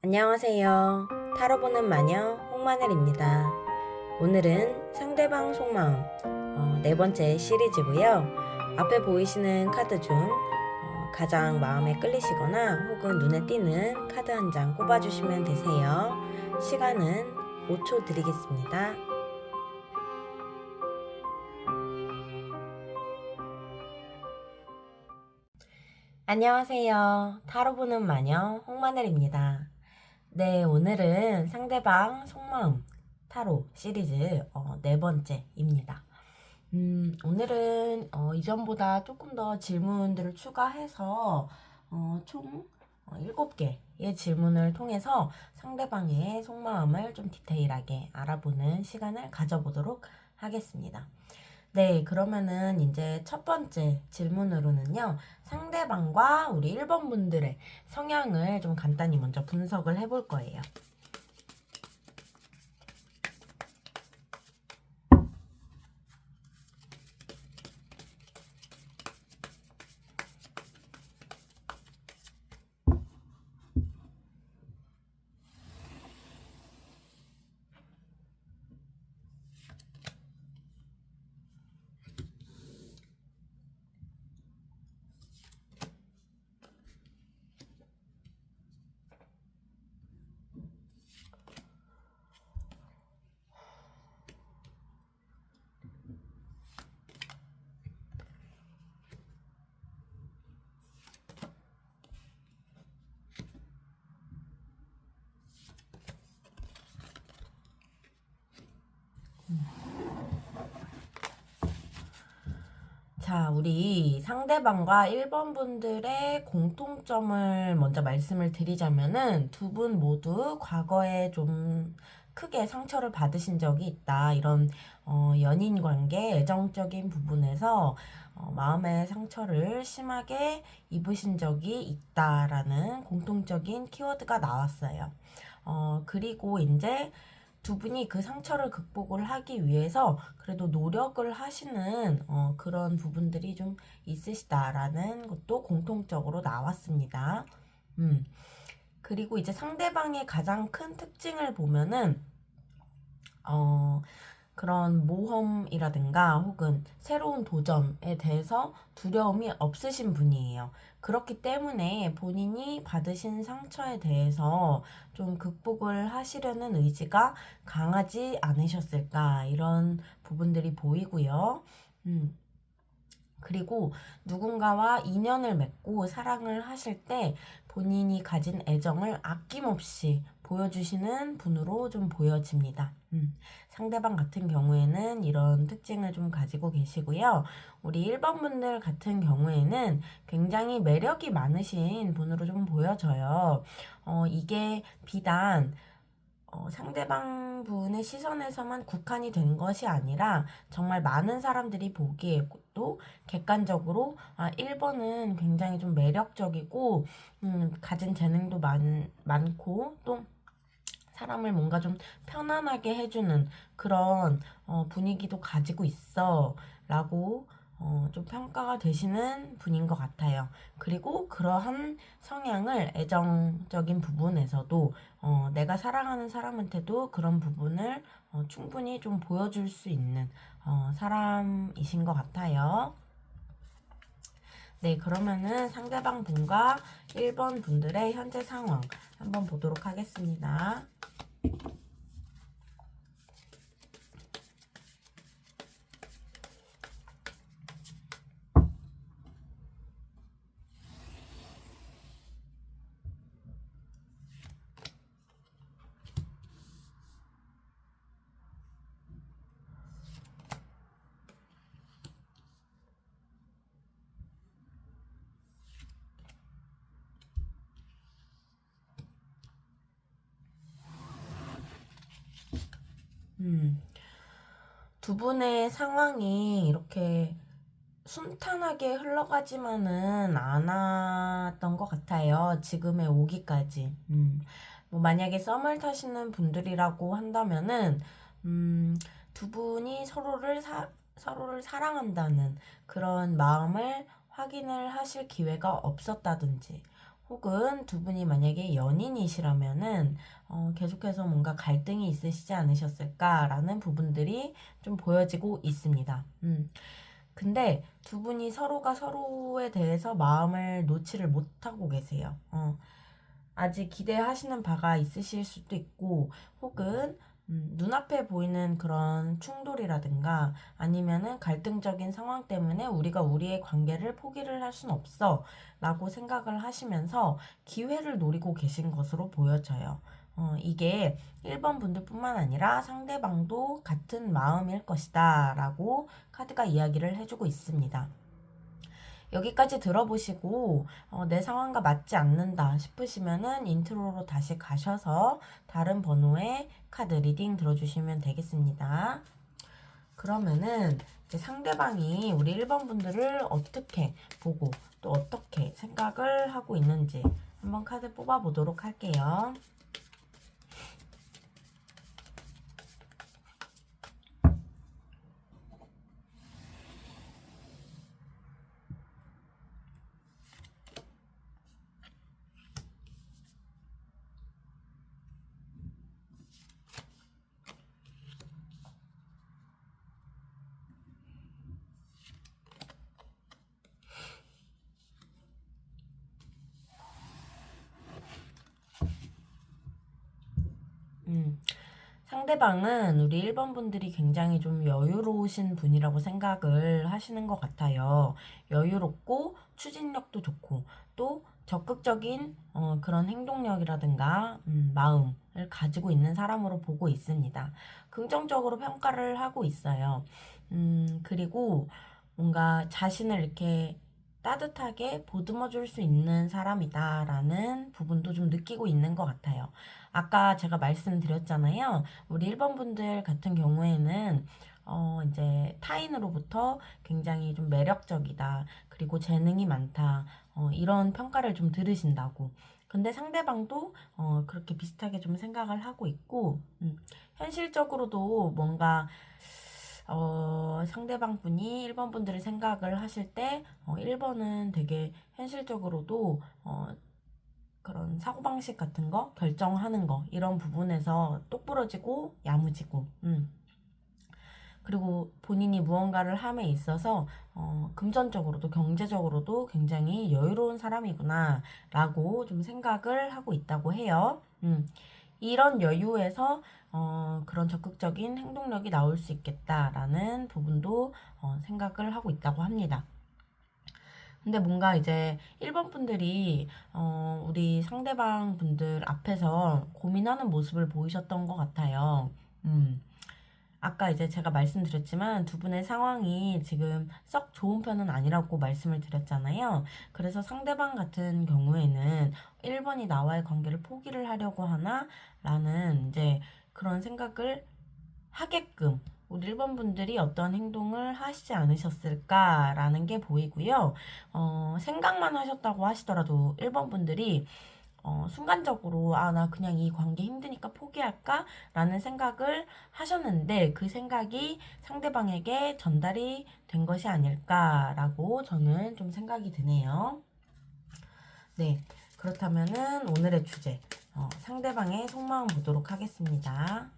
안녕하세요. 타로 보는 마녀 홍마늘입니다. 오늘은 상대방 속마음 네 번째 시리즈고요. 앞에 보이시는 카드 중 가장 마음에 끌리시거나 혹은 눈에 띄는 카드 한 장 꼽아주시면 되세요. 시간은 5초 드리겠습니다. 안녕하세요. 타로 보는 마녀 홍마늘입니다. 네, 오늘은 상대방 속마음 타로 시리즈 네 번째입니다. 오늘은 이전보다 조금 더 질문들을 추가해서 총 7개의 질문을 통해서 상대방의 속마음을 좀 디테일하게 알아보는 시간을 가져보도록 하겠습니다. 네, 그러면은 이제 첫 번째 질문으로는요, 상대방과 우리 1번 분들의 성향을 좀 간단히 먼저 분석을 해볼 거예요. 자, 우리 상대방과 1번 분들의 공통점을 먼저 말씀을 드리자면은 두 분 모두 과거에 좀 크게 상처를 받으신 적이 있다. 이런 연인 관계, 애정적인 부분에서 마음의 상처를 심하게 입으신 적이 있다라는 공통적인 키워드가 나왔어요. 그리고 이제 두 분이 그 상처를 극복을 하기 위해서 그래도 노력을 하시는 그런 부분들이 좀 있으시다라는 것도 공통적으로 나왔습니다. 음. 그리고 이제 상대방의 가장 큰 특징을 보면은 어, 그런 모험이라든가 혹은 새로운 도전에 대해서 두려움이 없으신 분이에요. 그렇기 때문에 본인이 받으신 상처에 대해서 좀 극복을 하시려는 의지가 강하지 않으셨을까, 이런 부분들이 보이고요. 음. 그리고 누군가와 인연을 맺고 사랑을 하실 때 본인이 가진 애정을 아낌없이 보여주시는 분으로 좀 보여집니다. 상대방 같은 경우에는 이런 특징을 좀 가지고 계시고요. 우리 1번 분들 같은 경우에는 굉장히 매력이 많으신 분으로 좀 보여져요. 이게 비단 상대방 분의 시선에서만 국한이 된 것이 아니라 정말 많은 사람들이 보기에도 객관적으로 1번은 굉장히 좀 매력적이고 가진 재능도 많고 또 사람을 뭔가 좀 편안하게 해주는 그런 분위기도 가지고 있어 라고 좀 평가가 되시는 분인 것 같아요. 그리고 그러한 성향을 애정적인 부분에서도 내가 사랑하는 사람한테도 그런 부분을 충분히 좀 보여줄 수 있는 사람이신 것 같아요. 네, 그러면은 상대방 분과 1번 분들의 현재 상황 한번 보도록 하겠습니다. 두 분의 상황이 이렇게 순탄하게 흘러가지만은 않았던 것 같아요. 지금에 오기까지. 뭐 만약에 썸을 타시는 분들이라고 한다면은, 두 분이 서로를 사랑한다는 그런 마음을 확인을 하실 기회가 없었다든지, 혹은 두 분이 만약에 연인이시라면은 계속해서 뭔가 갈등이 있으시지 않으셨을까라는 부분들이 좀 보여지고 있습니다. 근데 두 분이 서로가 서로에 대해서 마음을 놓지를 못하고 계세요. 아직 기대하시는 바가 있으실 수도 있고, 혹은 눈앞에 보이는 그런 충돌이라든가 아니면은 갈등적인 상황 때문에 우리가 우리의 관계를 포기를 할 순 없어 라고 생각을 하시면서 기회를 노리고 계신 것으로 보여져요. 이게 1번 분들뿐만 아니라 상대방도 같은 마음일 것이다 라고 카드가 이야기를 해주고 있습니다. 여기까지 들어보시고 내 상황과 맞지 않는다 싶으시면은 인트로로 다시 가셔서 다른 번호의 카드 리딩 들어주시면 되겠습니다. 그러면은 이제 상대방이 우리 1번 분들을 어떻게 보고 또 어떻게 생각을 하고 있는지 한번 카드 뽑아 보도록 할게요. 상대방은 우리 1번 분들이 굉장히 좀 여유로우신 분이라고 생각을 하시는 것 같아요. 여유롭고 추진력도 좋고 또 적극적인 그런 행동력이라든가 마음을 가지고 있는 사람으로 보고 있습니다. 긍정적으로 평가를 하고 있어요. 그리고 뭔가 자신을 이렇게 따뜻하게 보듬어 줄 수 있는 사람이다라는 부분도 좀 느끼고 있는 것 같아요. 아까 제가 말씀드렸잖아요. 우리 1번 분들 같은 경우에는 이제 타인으로부터 굉장히 좀 매력적이다. 그리고 재능이 많다. 이런 평가를 좀 들으신다고. 근데 상대방도 그렇게 비슷하게 좀 생각을 하고 있고, 현실적으로도 뭔가 상대방 분이 1번 분들의 생각을 하실 때 1번은 되게 현실적으로도 그런 사고방식 같은 거 결정하는 거 이런 부분에서 똑부러지고 야무지고 그리고 본인이 무언가를 함에 있어서 금전적으로도 경제적으로도 굉장히 여유로운 사람이구나 라고 좀 생각을 하고 있다고 해요. 이런 여유에서 그런 적극적인 행동력이 나올 수 있겠다라는 부분도 생각을 하고 있다고 합니다. 근데 뭔가 이제 1번 분들이 우리 상대방 분들 앞에서 고민하는 모습을 보이셨던 것 같아요. 아까 이제 제가 말씀드렸지만 두 분의 상황이 지금 썩 좋은 편은 아니라고 말씀을 드렸잖아요. 그래서 상대방 같은 경우에는 1번이 나와의 관계를 포기를 하려고 하나? 라는 이제 그런 생각을 하게끔 우리 1번 분들이 어떤 행동을 하시지 않으셨을까라는 게 보이고요. 생각만 하셨다고 하시더라도 1번 분들이 순간적으로 나 그냥 이 관계 힘드니까 포기할까? 라는 생각을 하셨는데 그 생각이 상대방에게 전달이 된 것이 아닐까라고 저는 좀 생각이 드네요. 네, 그렇다면은 오늘의 주제 상대방의 속마음 보도록 하겠습니다.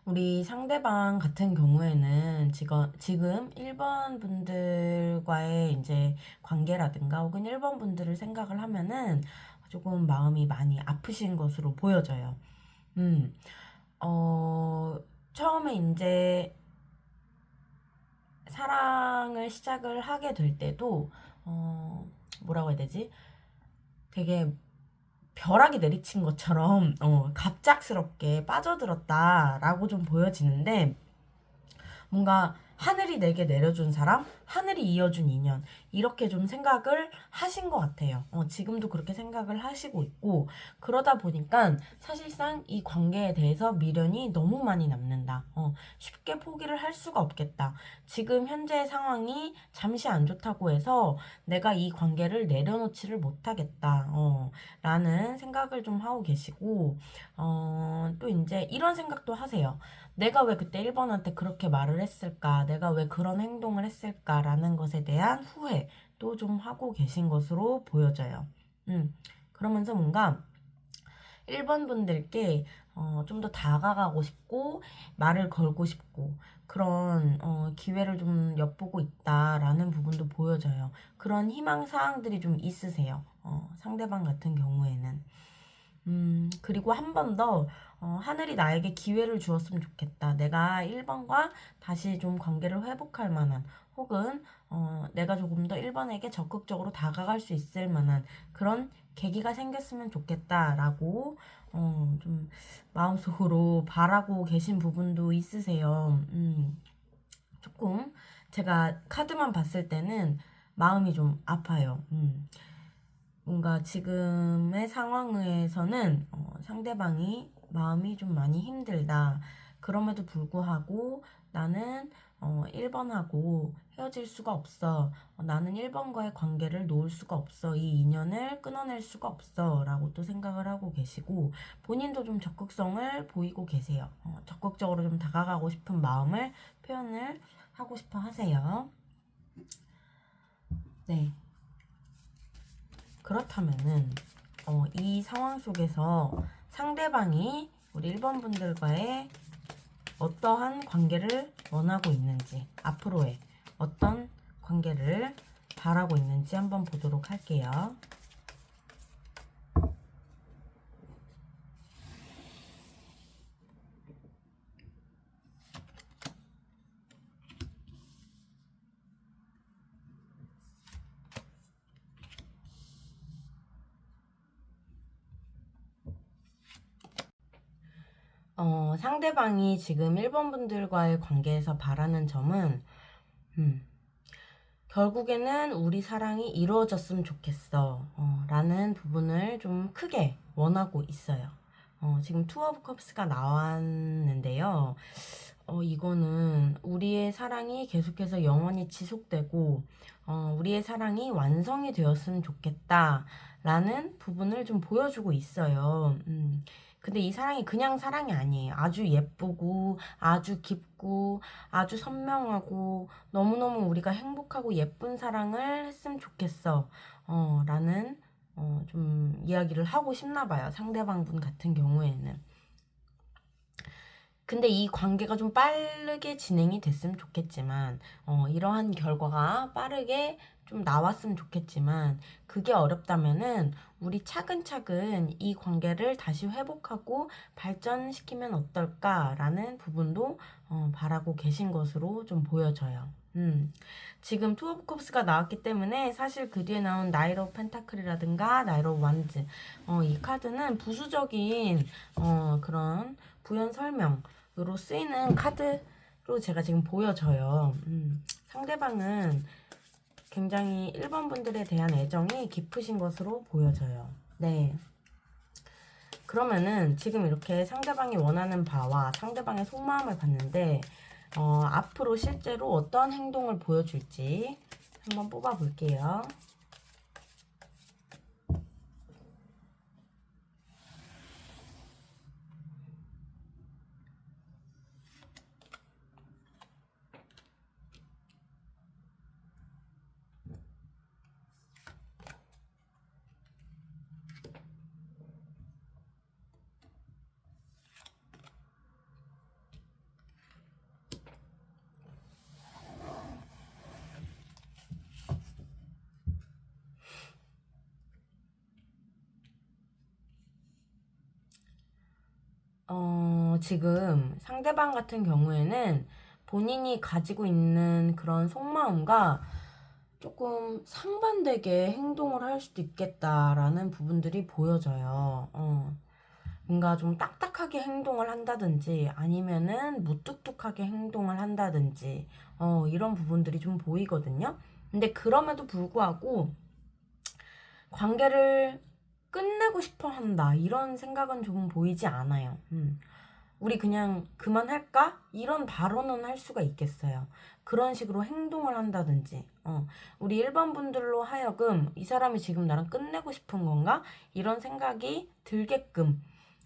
우리 상대방 같은 경우에는 지금 1번 분들과의 이제 관계라든가 혹은 1번 분들을 생각을 하면은 조금 마음이 많이 아프신 것으로 보여져요. 음, 처음에 이제 사랑을 시작을 하게 될 때도, 뭐라고 해야 되지? 되게 벼락이 내리친 것처럼 갑작스럽게 빠져들었다라고 좀 보여지는데 뭔가 하늘이 내게 내려준 사람? 하늘이 이어준 인연 이렇게 좀 생각을 하신 것 같아요. 지금도 그렇게 생각을 하시고 있고 그러다 보니까 사실상 이 관계에 대해서 미련이 너무 많이 남는다. 쉽게 포기를 할 수가 없겠다. 지금 현재 상황이 잠시 안 좋다고 해서 내가 이 관계를 내려놓지를 못하겠다. 라는 생각을 좀 하고 계시고 또 이제 이런 생각도 하세요. 내가 왜 그때 1번한테 그렇게 말을 했을까? 내가 왜 그런 행동을 했을까라는 것에 대한 후회도 좀 하고 계신 것으로 보여져요. 그러면서 뭔가 1번 분들께 좀 더 다가가고 싶고 말을 걸고 싶고 그런 기회를 좀 엿보고 있다라는 부분도 보여져요. 그런 희망사항들이 좀 있으세요. 상대방 같은 경우에는. 그리고 한 번 더, 하늘이 나에게 기회를 주었으면 좋겠다. 내가 1번과 다시 좀 관계를 회복할 만한, 혹은, 내가 조금 더 1번에게 적극적으로 다가갈 수 있을 만한 그런 계기가 생겼으면 좋겠다라고, 좀 마음속으로 바라고 계신 부분도 있으세요. 조금, 제가 카드만 봤을 때는 마음이 좀 아파요. 뭔가 지금의 상황에서는 상대방이 마음이 좀 많이 힘들다. 그럼에도 불구하고 나는 1번하고 헤어질 수가 없어. 나는 1번과의 관계를 놓을 수가 없어. 이 인연을 끊어낼 수가 없어. 라고 또 생각을 하고 계시고 본인도 좀 적극성을 보이고 계세요. 적극적으로 좀 다가가고 싶은 마음을 표현을 하고 싶어 하세요. 네. 그렇다면은 이 상황 속에서 상대방이 우리 1번 분들과의 어떠한 관계를 원하고 있는지, 앞으로의 어떤 관계를 바라고 있는지 한번 보도록 할게요. 상대방이 지금 1번 분들과의 관계에서 바라는 점은, 결국에는 우리 사랑이 이루어졌으면 좋겠어. 라는 부분을 좀 크게 원하고 있어요. 지금 투 오브 컵스가 나왔는데요. 이거는 우리의 사랑이 계속해서 영원히 지속되고, 우리의 사랑이 완성이 되었으면 좋겠다. 라는 부분을 좀 보여주고 있어요. 근데 이 사랑이 그냥 사랑이 아니에요. 아주 예쁘고, 아주 깊고, 아주 선명하고, 너무너무 우리가 행복하고 예쁜 사랑을 했으면 좋겠어. 라는, 좀 이야기를 하고 싶나 봐요. 상대방 분 같은 경우에는. 근데 이 관계가 좀 빠르게 진행이 됐으면 좋겠지만, 이러한 결과가 빠르게 좀 나왔으면 좋겠지만, 그게 어렵다면은, 우리 차근차근 이 관계를 다시 회복하고 발전시키면 어떨까라는 부분도, 바라고 계신 것으로 좀 보여져요. 지금 투 오브 컵스가 나왔기 때문에 사실 그 뒤에 나온 나이트 오브 펜타클이라든가 나이트 오브 완즈 이 카드는 부수적인 그런 부연 설명으로 쓰이는 카드로 제가 지금 보여져요. 상대방은 굉장히 1번 분들에 대한 애정이 깊으신 것으로 보여져요. 네. 그러면은 지금 이렇게 상대방이 원하는 바와 상대방의 속마음을 봤는데 앞으로 실제로 어떤 행동을 보여줄지 한번 뽑아볼게요. 지금 상대방 같은 경우에는 본인이 가지고 있는 그런 속마음과 조금 상반되게 행동을 할 수도 있겠다라는 부분들이 보여져요. 뭔가 좀 딱딱하게 뚝뚝하게 행동을 한다든지 아니면은 무뚝뚝하게 행동을 한다든지 이런 부분들이 좀 보이거든요. 근데 그럼에도 불구하고 관계를 끝내고 싶어 한다 이런 생각은 좀 보이지 않아요. 우리 그냥 그만할까? 이런 발언은 할 수가 있겠어요. 그런 식으로 행동을 한다든지 우리 일반 분들로 하여금 이 사람이 지금 나랑 끝내고 싶은 건가? 이런 생각이 들게끔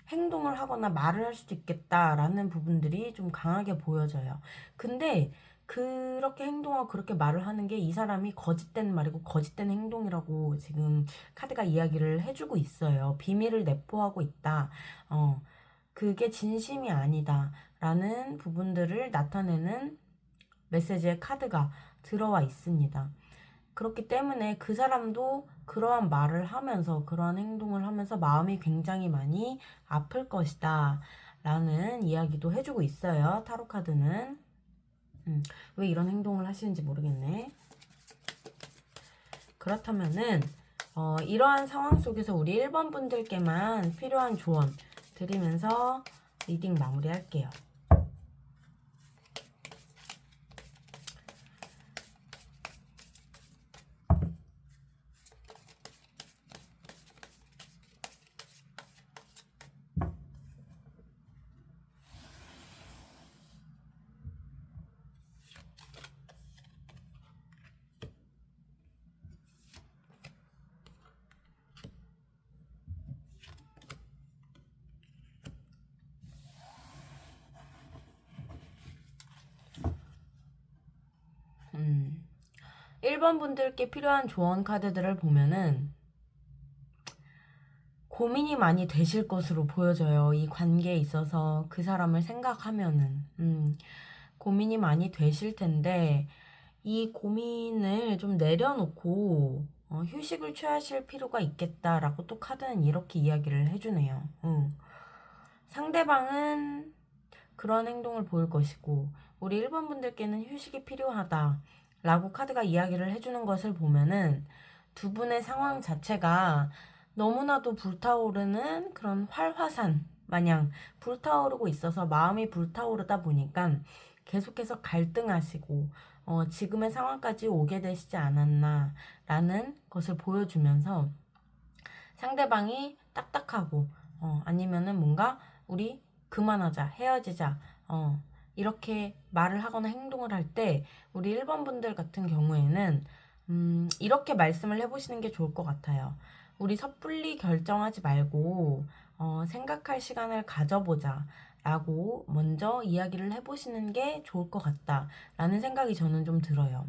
행동을 하거나 말을 할 수도 있겠다라는 부분들이 좀 강하게 보여져요. 근데 그렇게 행동하고 그렇게 말을 하는 게 이 사람이 거짓된 말이고 거짓된 행동이라고 지금 카드가 이야기를 해주고 있어요. 비밀을 내포하고 있다. 그게 진심이 아니다. 라는 부분들을 나타내는 메시지의 카드가 들어와 있습니다. 그렇기 때문에 그 사람도 그러한 말을 하면서 그러한 행동을 하면서 마음이 굉장히 많이 아플 것이다 라는 이야기도 해주고 있어요. 타로 카드는. 왜 이런 행동을 하시는지 모르겠네. 그렇다면은 이러한 상황 속에서 우리 1번 분들께만 필요한 조언 드리면서 리딩 마무리할게요. 음. 1번 분들께 필요한 조언 카드들을 보면은 고민이 많이 되실 것으로 보여져요. 이 관계에 있어서 그 사람을 생각하면은 고민이 많이 되실 텐데 이 고민을 좀 내려놓고 휴식을 취하실 필요가 있겠다라고 또 카드는 이렇게 이야기를 해주네요. 상대방은 그런 행동을 보일 것이고 우리 1번 분들께는 휴식이 필요하다 라고 카드가 이야기를 해주는 것을 보면은 두 분의 상황 자체가 너무나도 불타오르는 그런 활화산 마냥 불타오르고 있어서 마음이 불타오르다 보니까 계속해서 갈등하시고 지금의 상황까지 오게 되시지 않았나 라는 것을 보여주면서 상대방이 딱딱하고 아니면은 뭔가 우리 그만하자 헤어지자 이렇게 말을 하거나 행동을 할 때 우리 1번 분들 같은 경우에는 이렇게 말씀을 해보시는 게 좋을 것 같아요. 우리 섣불리 결정하지 말고 생각할 시간을 가져보자 라고 먼저 이야기를 해보시는 게 좋을 것 같다 라는 생각이 저는 좀 들어요.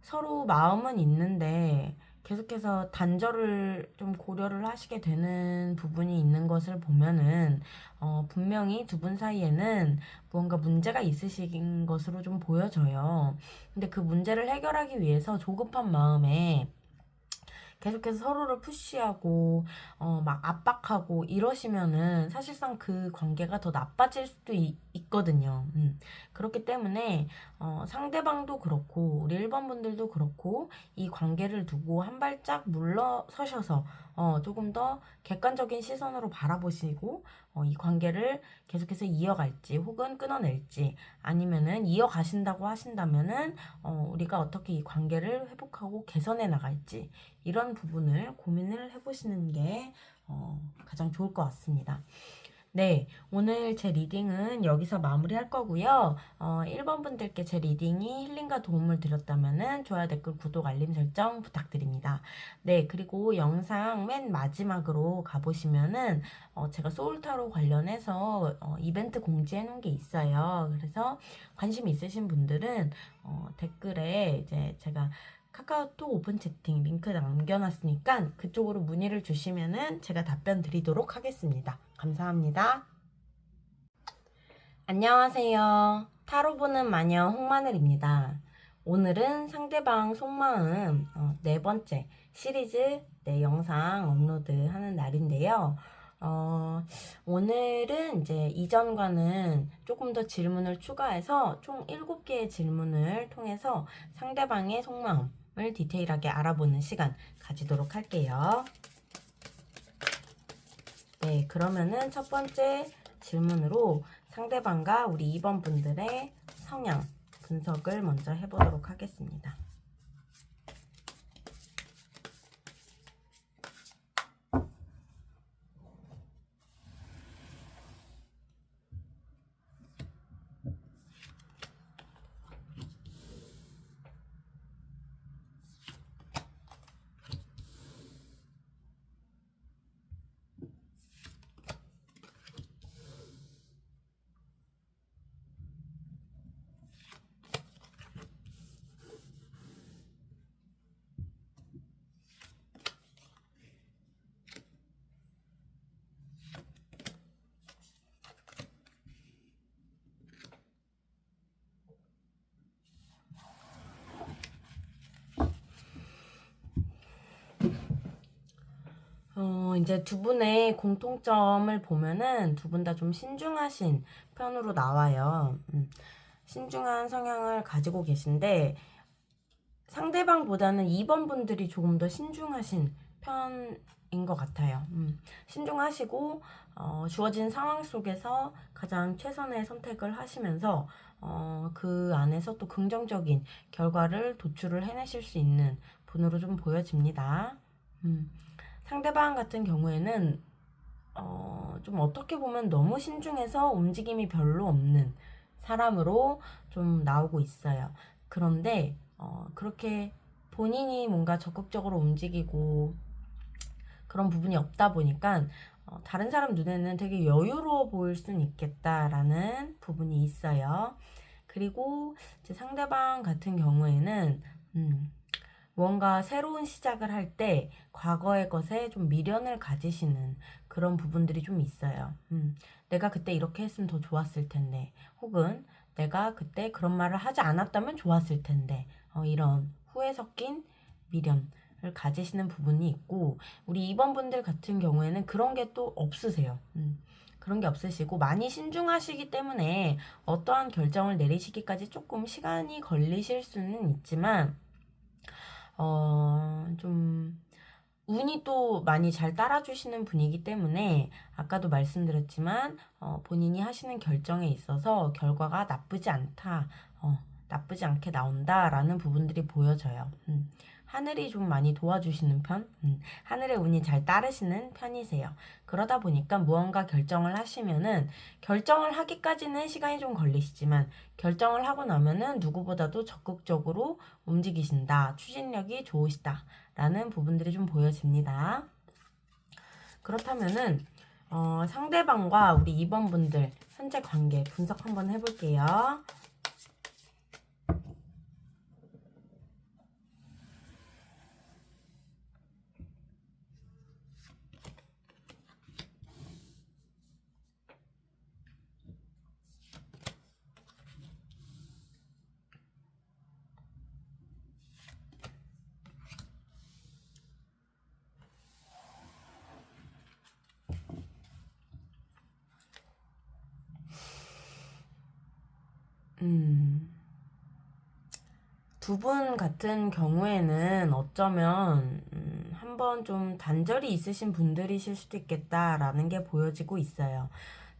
서로 마음은 있는데 계속해서 단절을 좀 고려를 하시게 되는 부분이 있는 것을 보면은 분명히 두 분 사이에는 무언가 문제가 있으신 것으로 좀 보여져요. 근데 그 문제를 해결하기 위해서 조급한 마음에 계속해서 서로를 푸시하고 막 압박하고 이러시면은 사실상 그 관계가 더 나빠질 수도 있거든요. 그렇기 때문에 상대방도 그렇고 우리 1번 분들도 그렇고 이 관계를 두고 한 발짝 물러서셔서 조금 더 객관적인 시선으로 바라보시고 이 관계를 계속해서 이어갈지 혹은 끊어낼지 아니면은 이어가신다고 하신다면은 우리가 어떻게 이 관계를 회복하고 개선해 나갈지 이런 부분을 고민을 해보시는 게 가장 좋을 것 같습니다. 네, 오늘 제 리딩은 여기서 마무리할 거고요. 1번 분들께 제 리딩이 힐링과 도움을 드렸다면 좋아요, 댓글, 구독, 알림 설정 부탁드립니다. 네, 그리고 영상 맨 마지막으로 가보시면은 제가 소울타로 관련해서 이벤트 공지해 놓은 게 있어요. 그래서 관심 있으신 분들은 댓글에 이제 제가 카카오톡 오픈 채팅 링크 남겨놨으니까 그쪽으로 문의를 주시면은 제가 답변 드리도록 하겠습니다. 감사합니다. 안녕하세요. 타로 보는 마녀 홍마늘입니다. 오늘은 상대방 속마음 네 번째 시리즈 네 영상 업로드 하는 날인데요. 오늘은 이제 이전과는 조금 더 질문을 추가해서 총 7개의 질문을 통해서 상대방의 속마음을 디테일하게 알아보는 시간 가지도록 할게요. 네, 그러면은 첫 번째 질문으로 상대방과 우리 2번 분들의 성향 분석을 먼저 해보도록 하겠습니다. 이제 두 분의 공통점을 보면은 두 분 다 좀 신중하신 편으로 나와요. 신중한 성향을 가지고 계신데 상대방보다는 2번 분들이 조금 더 신중하신 편인 것 같아요. 신중하시고 주어진 상황 속에서 가장 최선의 선택을 하시면서 그 안에서 또 긍정적인 결과를 도출을 해내실 수 있는 분으로 좀 보여집니다. 상대방 같은 경우에는 좀 어떻게 보면 너무 신중해서 움직임이 별로 없는 사람으로 좀 나오고 있어요. 그런데 그렇게 본인이 뭔가 적극적으로 움직이고 그런 부분이 없다 보니까 다른 사람 눈에는 되게 여유로워 보일 수는 있겠다라는 부분이 있어요. 그리고 이제 상대방 같은 경우에는 뭔가 새로운 시작을 할 때 과거의 것에 좀 미련을 가지시는 그런 부분들이 좀 있어요. 내가 그때 이렇게 했으면 더 좋았을 텐데, 혹은 내가 그때 그런 말을 하지 않았다면 좋았을 텐데, 이런 후회 섞인 미련을 가지시는 부분이 있고, 우리 2번 분들 같은 경우에는 그런 게 또 없으세요. 그런 게 없으시고 많이 신중하시기 때문에 어떠한 결정을 내리시기까지 조금 시간이 걸리실 수는 있지만 좀 운이 또 많이 잘 따라주시는 분이기 때문에 아까도 말씀드렸지만 본인이 하시는 결정에 있어서 결과가 나쁘지 않다, 나쁘지 않게 나온다라는 부분들이 보여져요. 하늘이 좀 많이 도와주시는 편, 하늘의 운이 잘 따르시는 편이세요. 그러다 보니까 무언가 결정을 하시면은 결정을 하기까지는 시간이 좀 걸리시지만 결정을 하고 나면은 누구보다도 적극적으로 움직이신다, 추진력이 좋으시다 라는 부분들이 좀 보여집니다. 그렇다면은 상대방과 우리 2번 분들 현재 관계 분석 한번 해볼게요. 두 분 같은 경우에는 어쩌면 한번 좀 단절이 있으신 분들이실 수도 있겠다라는 게 보여지고 있어요.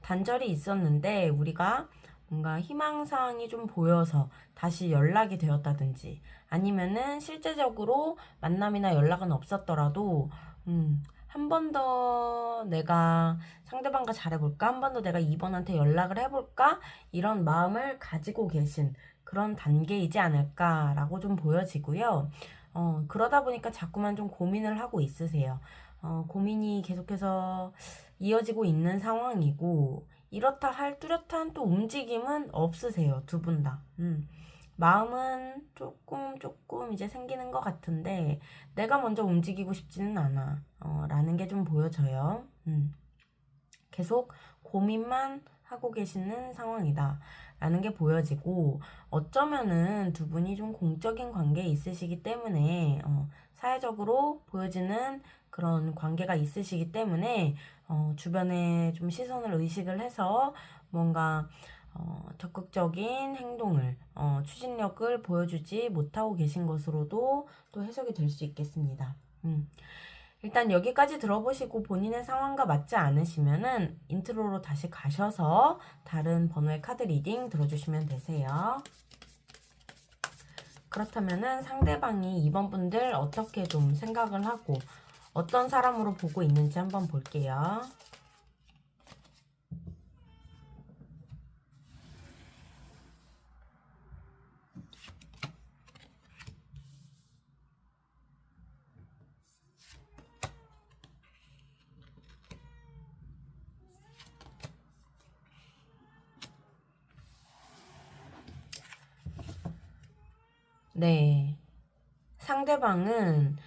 단절이 있었는데 우리가 뭔가 희망사항이 좀 보여서 다시 연락이 되었다든지 아니면은 실제적으로 만남이나 연락은 없었더라도 한 번 더 내가 상대방과 잘해볼까? 한 번 더 내가 이번한테 연락을 해볼까? 이런 마음을 가지고 계신 그런 단계이지 않을까라고 좀 보여지고요. 그러다 보니까 자꾸만 좀 고민을 하고 있으세요. 고민이 계속해서 이어지고 있는 상황이고, 이렇다 할 뚜렷한 또 움직임은 없으세요. 두 분 다. 마음은 조금 이제 생기는 것 같은데, 내가 먼저 움직이고 싶지는 않아. 라는 게 좀 보여져요. 계속 고민만 하고 계시는 상황이다. 라는 게 보여지고, 어쩌면은 두 분이 좀 공적인 관계에 있으시기 때문에, 사회적으로 보여지는 그런 관계가 있으시기 때문에, 주변에 좀 시선을 의식을 해서 뭔가, 적극적인 행동을, 추진력을 보여주지 못하고 계신 것으로도 또 해석이 될 수 있겠습니다. 일단 여기까지 들어보시고 본인의 상황과 맞지 않으시면은 인트로로 다시 가셔서 다른 번호의 카드 리딩 들어주시면 되세요. 그렇다면은 상대방이 이번 분들 어떻게 좀 생각을 하고 어떤 사람으로 보고 있는지 한번 볼게요. 네. 상대방은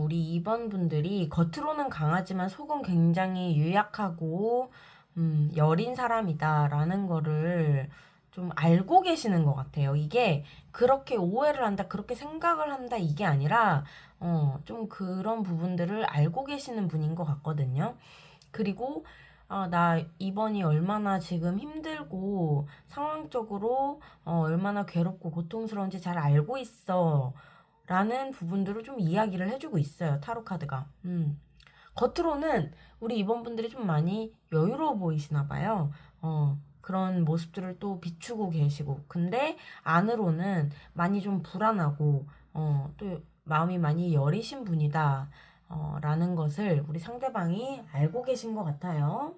우리 2번 분들이 겉으로는 강하지만 속은 굉장히 유약하고 여린 사람이다라는 거를 좀 알고 계시는 것 같아요. 이게 그렇게 오해를 한다, 그렇게 생각을 한다 이게 아니라 좀 그런 부분들을 알고 계시는 분인 것 같거든요. 그리고 나 이번이 얼마나 지금 힘들고 상황적으로 얼마나 괴롭고 고통스러운지 잘 알고 있어. 라는 부분들을 좀 이야기를 해주고 있어요. 타로 카드가. 겉으로는 우리 이번 분들이 좀 많이 여유로워 보이시나 봐요. 그런 모습들을 또 비추고 계시고. 근데 안으로는 많이 좀 불안하고, 또 마음이 많이 여리신 분이다. 라는 것을 우리 상대방이 알고 계신 것 같아요.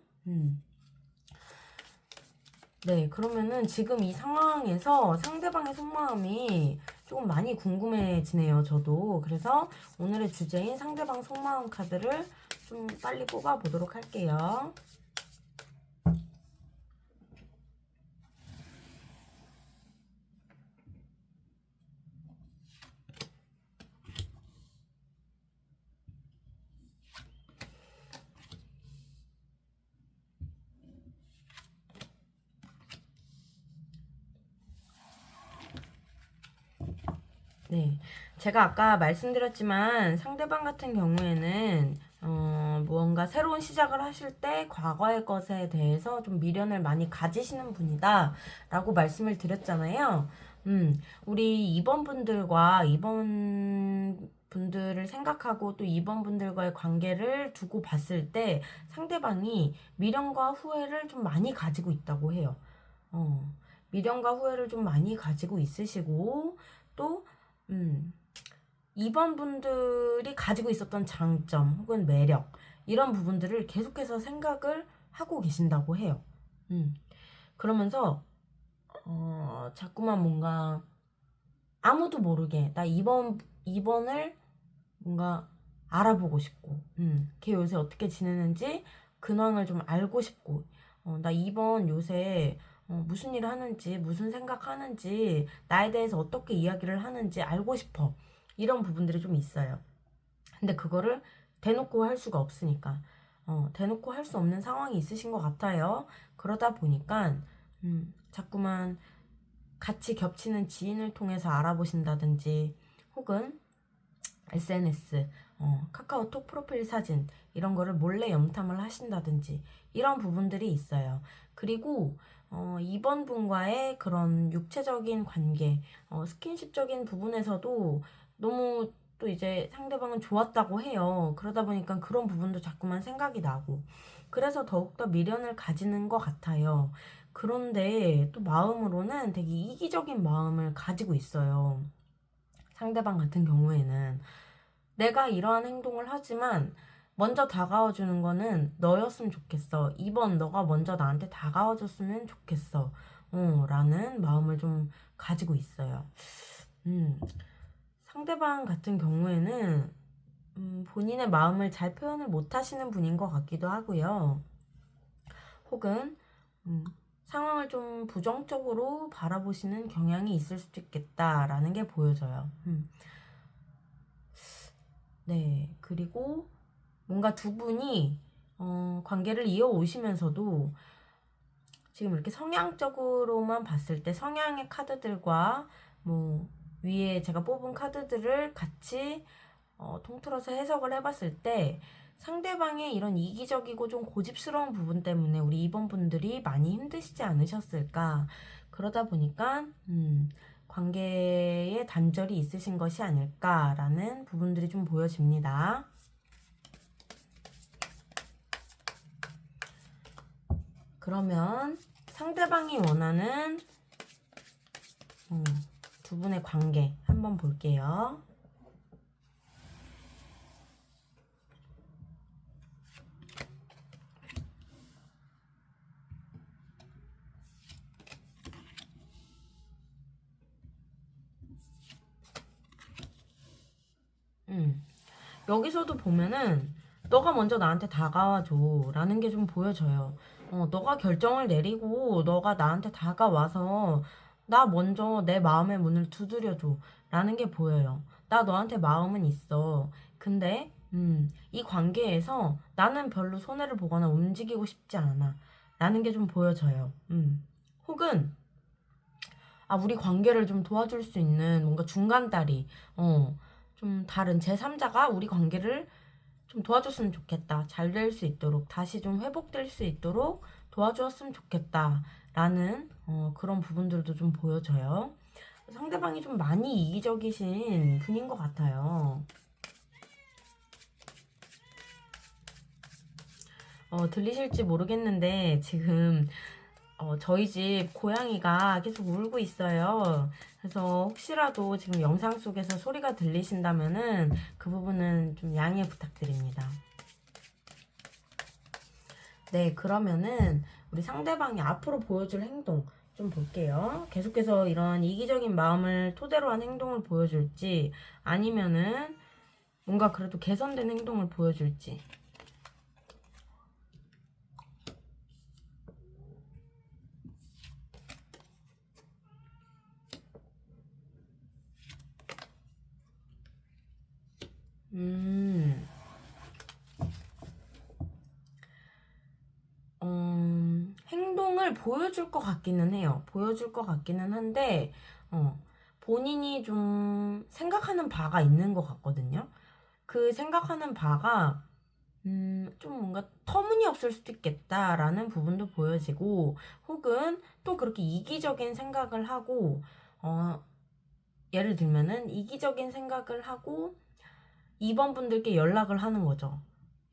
네, 그러면은 지금 이 상황에서 상대방의 속마음이 조금 많이 궁금해지네요, 저도. 그래서 오늘의 주제인 상대방 속마음 카드를 좀 빨리 뽑아보도록 할게요. 네. 제가 아까 말씀드렸지만 상대방 같은 경우에는 무언가 새로운 시작을 하실 때 과거의 것에 대해서 좀 미련을 많이 가지시는 분이다 라고 말씀을 드렸잖아요. 우리 2번 분들과 2번 분들을 생각하고 또 2번 분들과의 관계를 두고 봤을 때 상대방이 미련과 후회를 좀 많이 가지고 있다고 해요. 미련과 후회를 좀 많이 가지고 있으시고 또 2번 분들이 가지고 있었던 장점 혹은 매력 이런 부분들을 계속해서 생각을 하고 계신다고 해요. 그러면서 자꾸만 뭔가 아무도 모르게 나 2번을 뭔가 알아보고 싶고 걔 요새 어떻게 지내는지 근황을 좀 알고 싶고 나 2번 요새 무슨 일을 하는지 무슨 생각하는지 나에 대해서 어떻게 이야기를 하는지 알고 싶어 이런 부분들이 좀 있어요. 근데 그거를 대놓고 할 수가 없으니까 대놓고 할 수 없는 상황이 있으신 것 같아요. 그러다 보니까 자꾸만 같이 겹치는 지인을 통해서 알아보신다든지 혹은 SNS, 카카오톡 프로필 사진 이런 거를 몰래 염탐을 하신다든지 이런 부분들이 있어요. 그리고 2번 분과의 그런 육체적인 관계, 스킨십적인 부분에서도 너무 또 이제 상대방은 좋았다고 해요. 그러다 보니까 그런 부분도 자꾸만 생각이 나고 그래서 더욱더 미련을 가지는 것 같아요. 그런데 또 마음으로는 되게 이기적인 마음을 가지고 있어요. 상대방 같은 경우에는 내가 이러한 행동을 하지만 먼저 다가와 주는 거는 너였으면 좋겠어. 이번 너가 먼저 나한테 다가와 줬으면 좋겠어. 라는 마음을 좀 가지고 있어요. 상대방 같은 경우에는 본인의 마음을 잘 표현을 못 하시는 분인 것 같기도 하고요. 혹은 상황을 좀 부정적으로 바라보시는 경향이 있을 수도 있겠다라는 게 보여져요. 네, 그리고 뭔가 두 분이 관계를 이어오시면서도 지금 이렇게 성향적으로만 봤을 때 성향의 카드들과 뭐 위에 제가 뽑은 카드들을 같이 통틀어서 해석을 해봤을 때 상대방의 이런 이기적이고 좀 고집스러운 부분 때문에 우리 2번 분들이 많이 힘드시지 않으셨을까. 그러다 보니까 관계에 단절이 있으신 것이 아닐까라는 부분들이 좀 보여집니다. 그러면 상대방이 원하는 두 분의 관계 한번 볼게요. 여기서도 보면은 너가 먼저 나한테 다가와줘 라는 게 좀 보여져요. 너가 결정을 내리고 너가 나한테 다가와서 나 먼저 내 마음의 문을 두드려줘 라는 게 보여요. 나 너한테 마음은 있어. 근데 이 관계에서 나는 별로 손해를 보거나 움직이고 싶지 않아 라는 게 좀 보여져요. 혹은 우리 관계를 좀 도와줄 수 있는 뭔가 중간다리, 좀 다른 제3자가 우리 관계를 좀 도와줬으면 좋겠다. 잘 될 수 있도록, 다시 좀 회복될 수 있도록 도와주었으면 좋겠다. 라는 그런 부분들도 좀 보여져요. 상대방이 좀 많이 이기적이신 분인 것 같아요. 들리실지 모르겠는데 지금 저희 집 고양이가 계속 울고 있어요. 그래서 혹시라도 지금 영상 속에서 소리가 들리신다면은 그 부분은 좀 양해 부탁드립니다. 네, 그러면은 우리 상대방이 앞으로 보여줄 행동 좀 볼게요. 계속해서 이런 이기적인 마음을 토대로 한 행동을 보여줄지 아니면은 뭔가 그래도 개선된 행동을 보여줄지. 행동을 보여줄 것 같기는 해요. 보여줄 것 같기는 한데, 본인이 좀 생각하는 바가 있는 것 같거든요. 그 생각하는 바가, 좀 뭔가 터무니없을 수도 있겠다라는 부분도 보여지고, 혹은 또 그렇게 이기적인 생각을 하고, 예를 들면은 이기적인 생각을 하고, 2번 분들께 연락을 하는 거죠.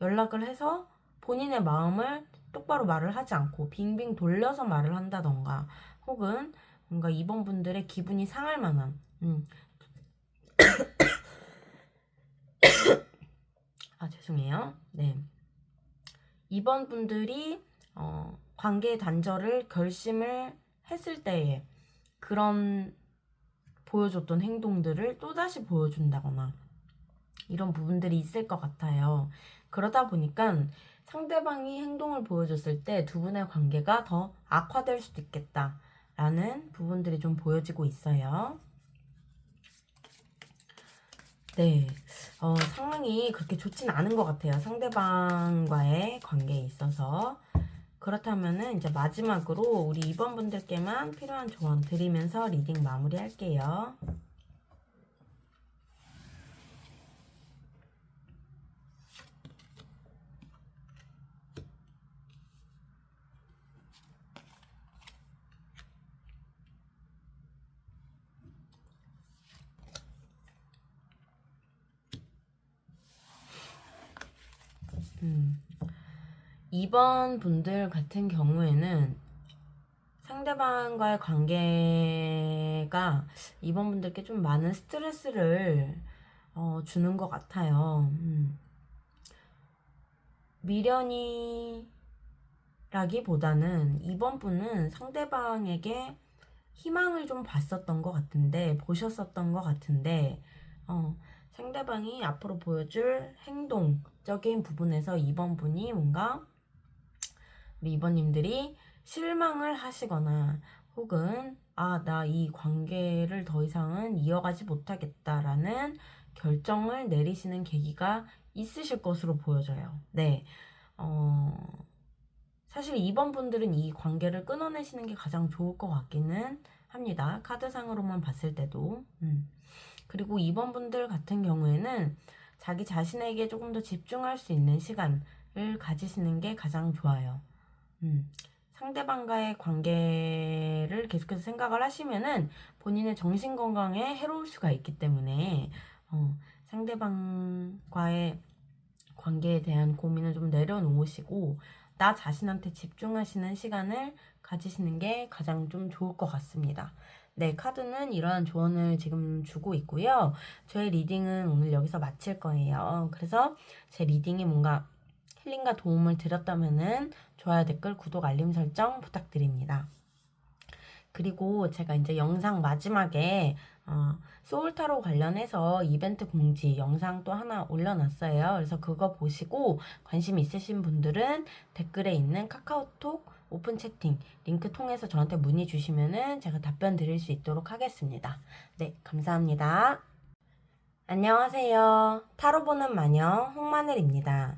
연락을 해서 본인의 마음을 똑바로 말을 하지 않고 빙빙 돌려서 말을 한다던가 혹은 뭔가 2번 분들의 기분이 상할 만한 죄송해요. 네. 2번 분들이 관계 단절을 결심을 했을 때에 그런 보여줬던 행동들을 또다시 보여준다거나 이런 부분들이 있을 것 같아요. 그러다 보니까 상대방이 행동을 보여줬을 때 두 분의 관계가 더 악화될 수도 있겠다라는 부분들이 좀 보여지고 있어요. 네, 상황이 그렇게 좋진 않은 것 같아요. 상대방과의 관계에 있어서. 그렇다면은 이제 마지막으로 우리 2번 분들께만 필요한 조언 드리면서 리딩 마무리 할게요. 음. 2번 분들 같은 경우에는 상대방과의 관계가 2번 분들께 좀 많은 스트레스를 주는 것 같아요. 미련이라기보다는 2번 분은 상대방에게 희망을 좀 봤었던 것 같은데, 보셨었던 것 같은데, 상대방이 앞으로 보여줄 행동적인 부분에서 2번 분이 뭔가 우리 2번님들이 실망을 하시거나 혹은 나 이 관계를 더 이상은 이어가지 못하겠다라는 결정을 내리시는 계기가 있으실 것으로 보여져요. 네. 사실 2번 분들은 이 관계를 끊어내시는 게 가장 좋을 것 같기는 합니다. 카드상으로만 봤을 때도. 그리고 2번 분들 같은 경우에는 자기 자신에게 조금 더 집중할 수 있는 시간을 가지시는 게 가장 좋아요. 상대방과의 관계를 계속해서 생각을 하시면은 본인의 정신 건강에 해로울 수가 있기 때문에 상대방과의 관계에 대한 고민을 좀 내려놓으시고 나 자신한테 집중하시는 시간을 가지시는 게 가장 좀 좋을 것 같습니다. 네, 카드는 이러한 조언을 지금 주고 있고요. 저의 리딩은 오늘 여기서 마칠 거예요. 그래서 제 리딩이 뭔가 힐링과 도움을 드렸다면은 좋아요, 댓글, 구독, 알림 설정 부탁드립니다. 그리고 제가 이제 영상 마지막에 소울타로 관련해서 이벤트 공지 영상 또 하나 올려놨어요. 그래서 그거 보시고 관심 있으신 분들은 댓글에 있는 카카오톡 오픈 채팅 링크 통해서 저한테 문의 주시면은 제가 답변 드릴 수 있도록 하겠습니다. 네, 감사합니다. 안녕하세요. 타로 보는 마녀 홍마늘입니다.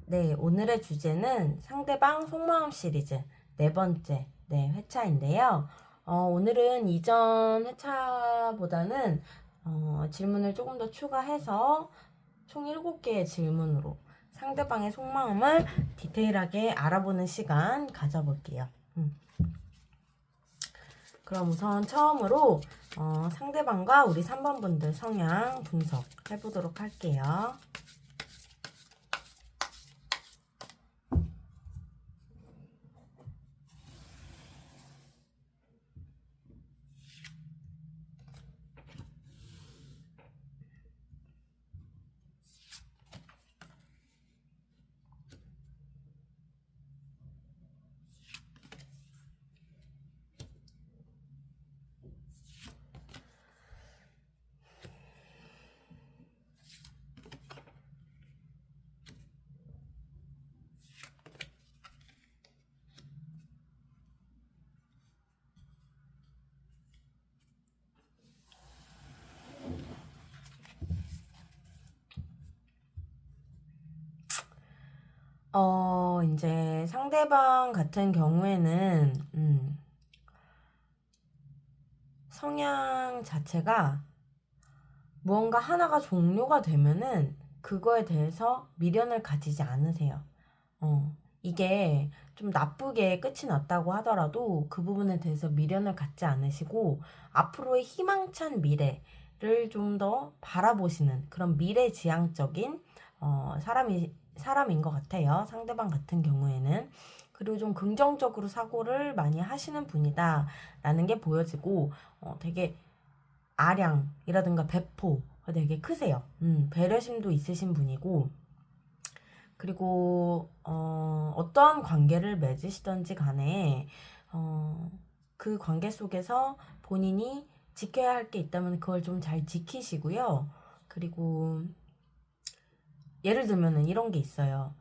네, 오늘의 주제는 상대방 속마음 시리즈 네 번째 회차인데요. 오늘은 이전 회차보다는 질문을 조금 더 추가해서 총 7개의 질문으로 상대방의 속마음을 디테일하게 알아보는 시간 가져볼게요. 그럼 우선 처음으로 상대방과 우리 3번 분들 성향 분석해보도록 할게요. 이제 상대방 같은 경우에는, 성향 자체가 무언가 하나가 종료가 되면은 그거에 대해서 미련을 가지지 않으세요. 이게 좀 나쁘게 끝이 났다고 하더라도 그 부분에 대해서 미련을 갖지 않으시고 앞으로의 희망찬 미래를 좀 더 바라보시는 그런 미래지향적인 사람인 것 같아요. 상대방 같은 경우에는. 그리고 좀 긍정적으로 사고를 많이 하시는 분이다라는 게 보여지고 되게 아량이라든가 배포가 되게 크세요. 배려심도 있으신 분이고 그리고 어떠한 관계를 맺으시던지 간에 그 관계 속에서 본인이 지켜야 할 게 있다면 그걸 좀 잘 지키시고요. 그리고 예를 들면은 이런 게 있어요.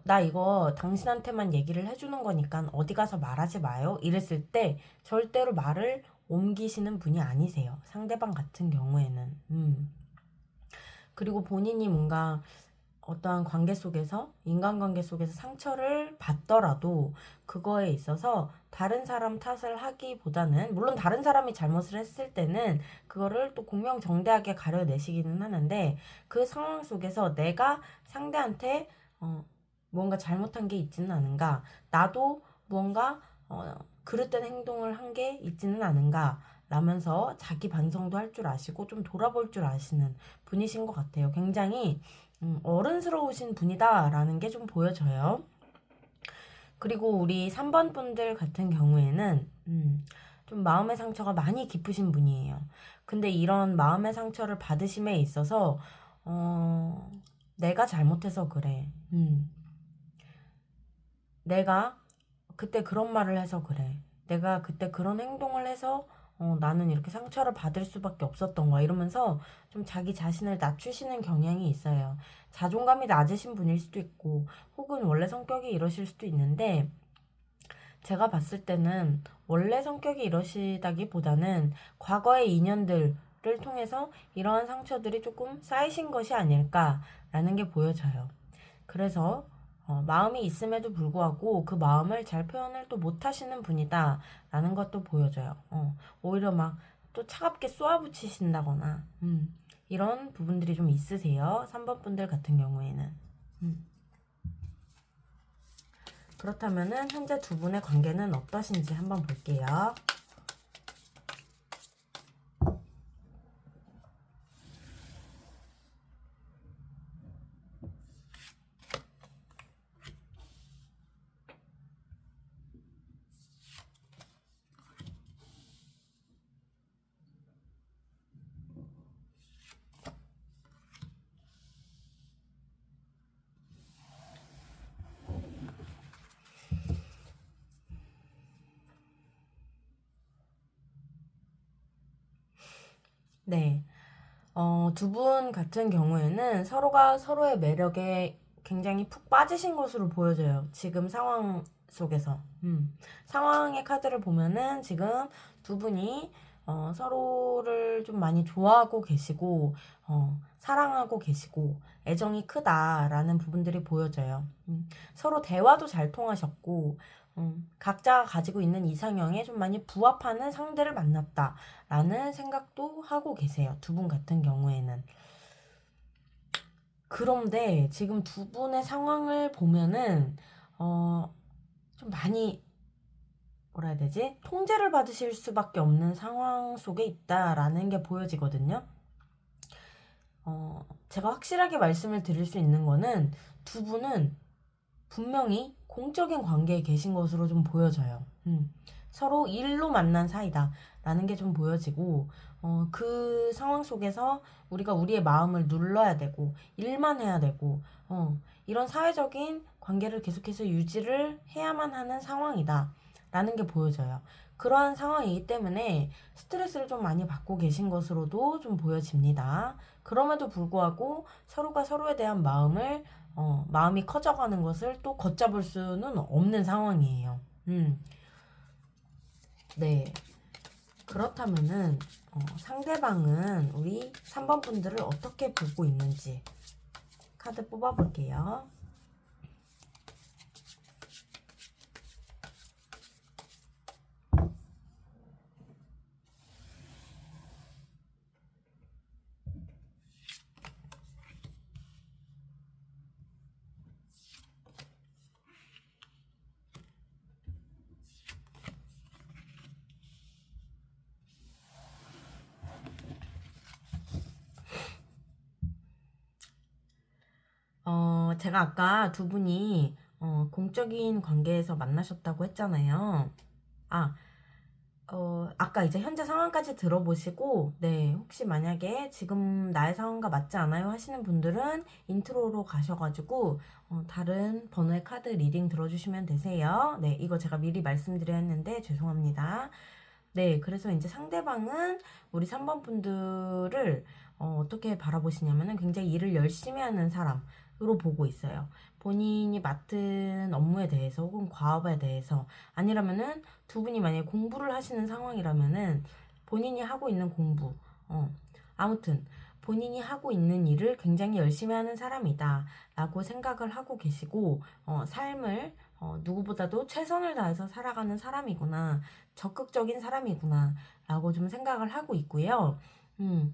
나 이거 당신한테만 얘기를 해주는 거니까 어디 가서 말하지 마요. 이랬을 때 절대로 말을 옮기시는 분이 아니세요. 상대방 같은 경우에는. 그리고 본인이 뭔가 어떠한 관계 속에서, 인간관계 속에서 상처를 받더라도 그거에 있어서 다른 사람 탓을 하기보다는, 물론 다른 사람이 잘못을 했을 때는 그거를 또 공명정대하게 가려내시기는 하는데 그 상황 속에서 내가 상대한테 무언가 잘못한 게 있지는 않은가, 나도 무언가 그릇된 행동을 한 게 있지는 않은가 라면서 자기 반성도 할 줄 아시고 좀 돌아볼 줄 아시는 분이신 것 같아요. 굉장히 어른스러우신 분이다라는 게 좀 보여져요. 그리고 우리 3번 분들 같은 경우에는 좀 마음의 상처가 많이 깊으신 분이에요. 근데 이런 마음의 상처를 받으심에 있어서 내가 잘못해서 그래. 내가 그때 그런 말을 해서 그래. 내가 그때 그런 행동을 해서 나는 이렇게 상처를 받을 수밖에 없었던 거야. 이러면서 좀 자기 자신을 낮추시는 경향이 있어요. 자존감이 낮으신 분일 수도 있고, 혹은 원래 성격이 이러실 수도 있는데, 제가 봤을 때는 원래 성격이 이러시다기보다는 과거의 인연들을 통해서 이러한 상처들이 조금 쌓이신 것이 아닐까라는 게 보여져요. 그래서 마음이 있음에도 불구하고 그 마음을 잘 표현을 또 못하시는 분이다 라는 것도 보여져요. 오히려 막 또 차갑게 쏘아붙이신다거나 이런 부분들이 좀 있으세요. 3번 분들 같은 경우에는. 그렇다면은 현재 두 분의 관계는 어떠신지 한번 볼게요. 네. 두 분 같은 경우에는 서로가 서로의 매력에 굉장히 푹 빠지신 것으로 보여져요. 지금 상황 속에서. 상황의 카드를 보면은 지금 두 분이 서로를 좀 많이 좋아하고 계시고, 사랑하고 계시고, 애정이 크다라는 부분들이 보여져요. 서로 대화도 잘 통하셨고, 각자 가지고 있는 이상형에 좀 많이 부합하는 상대를 만났다라는 생각도 하고 계세요. 두 분 같은 경우에는. 그런데 지금 두 분의 상황을 보면은, 좀 많이, 뭐라 해야 되지? 통제를 받으실 수밖에 없는 상황 속에 있다라는 게 보여지거든요. 제가 확실하게 말씀을 드릴 수 있는 거는 두 분은 분명히 공적인 관계에 계신 것으로 좀 보여져요. 서로 일로 만난 사이다라는 게 좀 보여지고, 그 상황 속에서 우리가 우리의 마음을 눌러야 되고, 일만 해야 되고, 이런 사회적인 관계를 계속해서 유지를 해야만 하는 상황이다라는 게 보여져요. 그러한 상황이기 때문에 스트레스를 좀 많이 받고 계신 것으로도 좀 보여집니다. 그럼에도 불구하고 서로가 서로에 대한 마음이 커져가는 것을 또 걷잡을 수는 없는 상황이에요. 네. 그렇다면은, 상대방은 우리 3번 분들을 어떻게 보고 있는지 카드 뽑아볼게요. 제가 아까 두 분이 공적인 관계에서 만나셨다고 했잖아요. 아, 아까 이제 현재 상황까지 들어보시고, 네, 혹시 만약에 지금 나의 상황과 맞지 않아요 하시는 분들은 인트로로 가셔가지고, 다른 번호의 카드 리딩 들어주시면 되세요. 네, 이거 제가 미리 말씀드려야 했는데 죄송합니다. 네, 그래서 이제 상대방은 우리 3번 분들을 어떻게 바라보시냐면은 굉장히 일을 열심히 하는 사람으로 보고 있어요. 본인이 맡은 업무에 대해서 혹은 과업에 대해서 아니라면은 두 분이 만약에 공부를 하시는 상황이라면은 본인이 하고 있는 공부, 아무튼 본인이 하고 있는 일을 굉장히 열심히 하는 사람이다 라고 생각을 하고 계시고, 삶을 누구보다도 최선을 다해서 살아가는 사람이구나, 적극적인 사람이구나 라고 좀 생각을 하고 있고요. 음,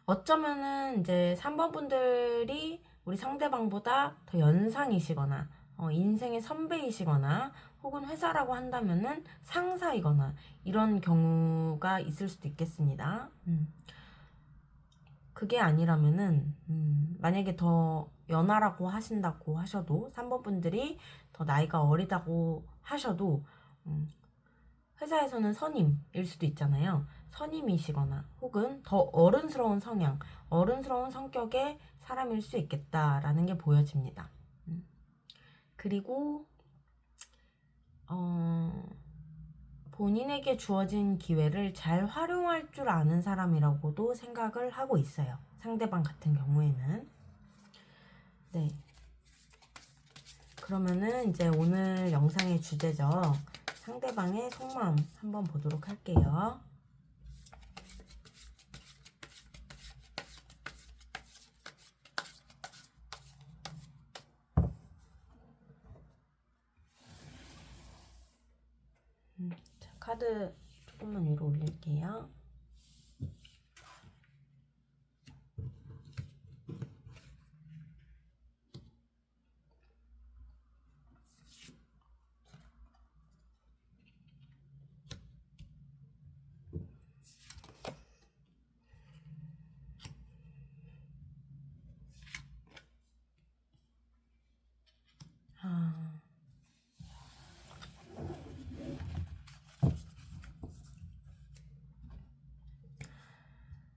어쩌면은 이제 3번 분들이 우리 상대방보다 더 연상이시거나, 인생의 선배이시거나, 혹은 회사라고 한다면은 상사이거나, 이런 경우가 있을 수도 있겠습니다. 그게 아니라면은, 만약에 더 연하라고 하신다고 하셔도, 3번 분들이 더 나이가 어리다고 하셔도, 음, 회사에서는 선임일 수도 있잖아요. 선임이시거나 혹은 더 어른스러운 성향, 어른스러운 성격의 사람일 수 있겠다라는 게 보여집니다. 그리고 본인에게 주어진 기회를 잘 활용할 줄 아는 사람이라고도 생각을 하고 있어요. 상대방 같은 경우에는. 네. 그러면은 이제 오늘 영상의 주제죠. 상대방의 속마음 한번 보도록 할게요. 자, 카드 조금만 위로 올릴게요. 아,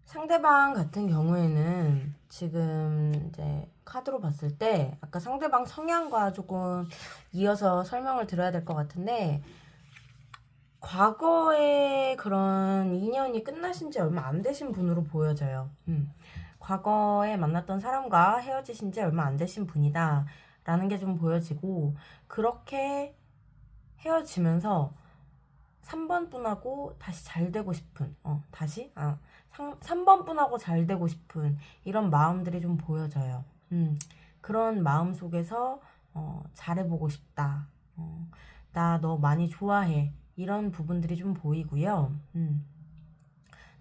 상대방 같은 경우에는 지금 이제 카드로 봤을 때 아까 상대방 성향과 조금 이어서 설명을 드려야 될 것 같은데, 과거에 그런 인연이 끝나신 지 얼마 안 되신 분으로 보여져요. 과거에 만났던 사람과 헤어지신 지 얼마 안 되신 분이다 라는 게 좀 보여지고, 그렇게 헤어지면서 3번 분하고 다시 잘 되고 싶은, 3번 분하고 잘 되고 싶은 이런 마음들이 좀 보여져요. 그런 마음 속에서 잘해보고 싶다. 나 너 많이 좋아해. 이런 부분들이 좀 보이고요.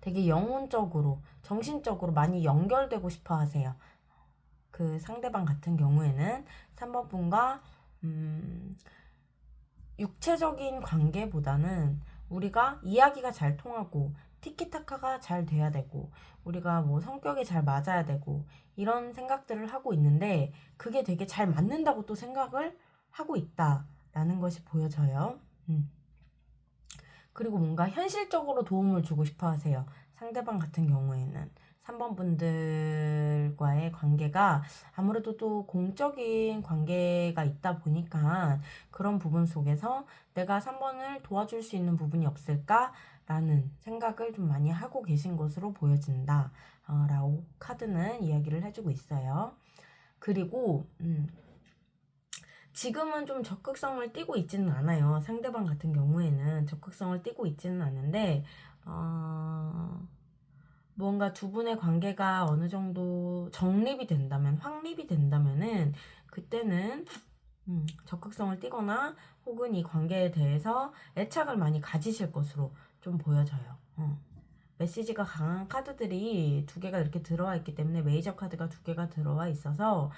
되게 영혼적으로, 정신적으로 많이 연결되고 싶어 하세요. 그 상대방 같은 경우에는 3번 분과 육체적인 관계보다는 우리가 이야기가 잘 통하고 티키타카가 잘 돼야 되고 우리가 뭐 성격이 잘 맞아야 되고 이런 생각들을 하고 있는데, 그게 되게 잘 맞는다고 또 생각을 하고 있다라는 것이 보여져요. 그리고 뭔가 현실적으로 도움을 주고 싶어 하세요. 상대방 같은 경우에는 3번 분들과의 관계가 아무래도 또 공적인 관계가 있다 보니까 그런 부분 속에서 내가 3번을 도와줄 수 있는 부분이 없을까? 라는 생각을 좀 많이 하고 계신 것으로 보여진다. 라고 카드는 이야기를 해주고 있어요. 그리고 지금은 좀 적극성을 띠고 있지는 않아요. 상대방 같은 경우에는 적극성을 띠고 있지는 않은데, 뭔가 두 분의 관계가 어느 정도 정립이 된다면, 확립이 된다면은, 그때는 적극성을 띠거나 혹은 이 관계에 대해서 애착을 많이 가지실 것으로 좀 보여져요. 메시지가 강한 카드들이 두 개가 이렇게 들어와 있기 때문에, 메이저 카드가 두 개가 들어와 있어서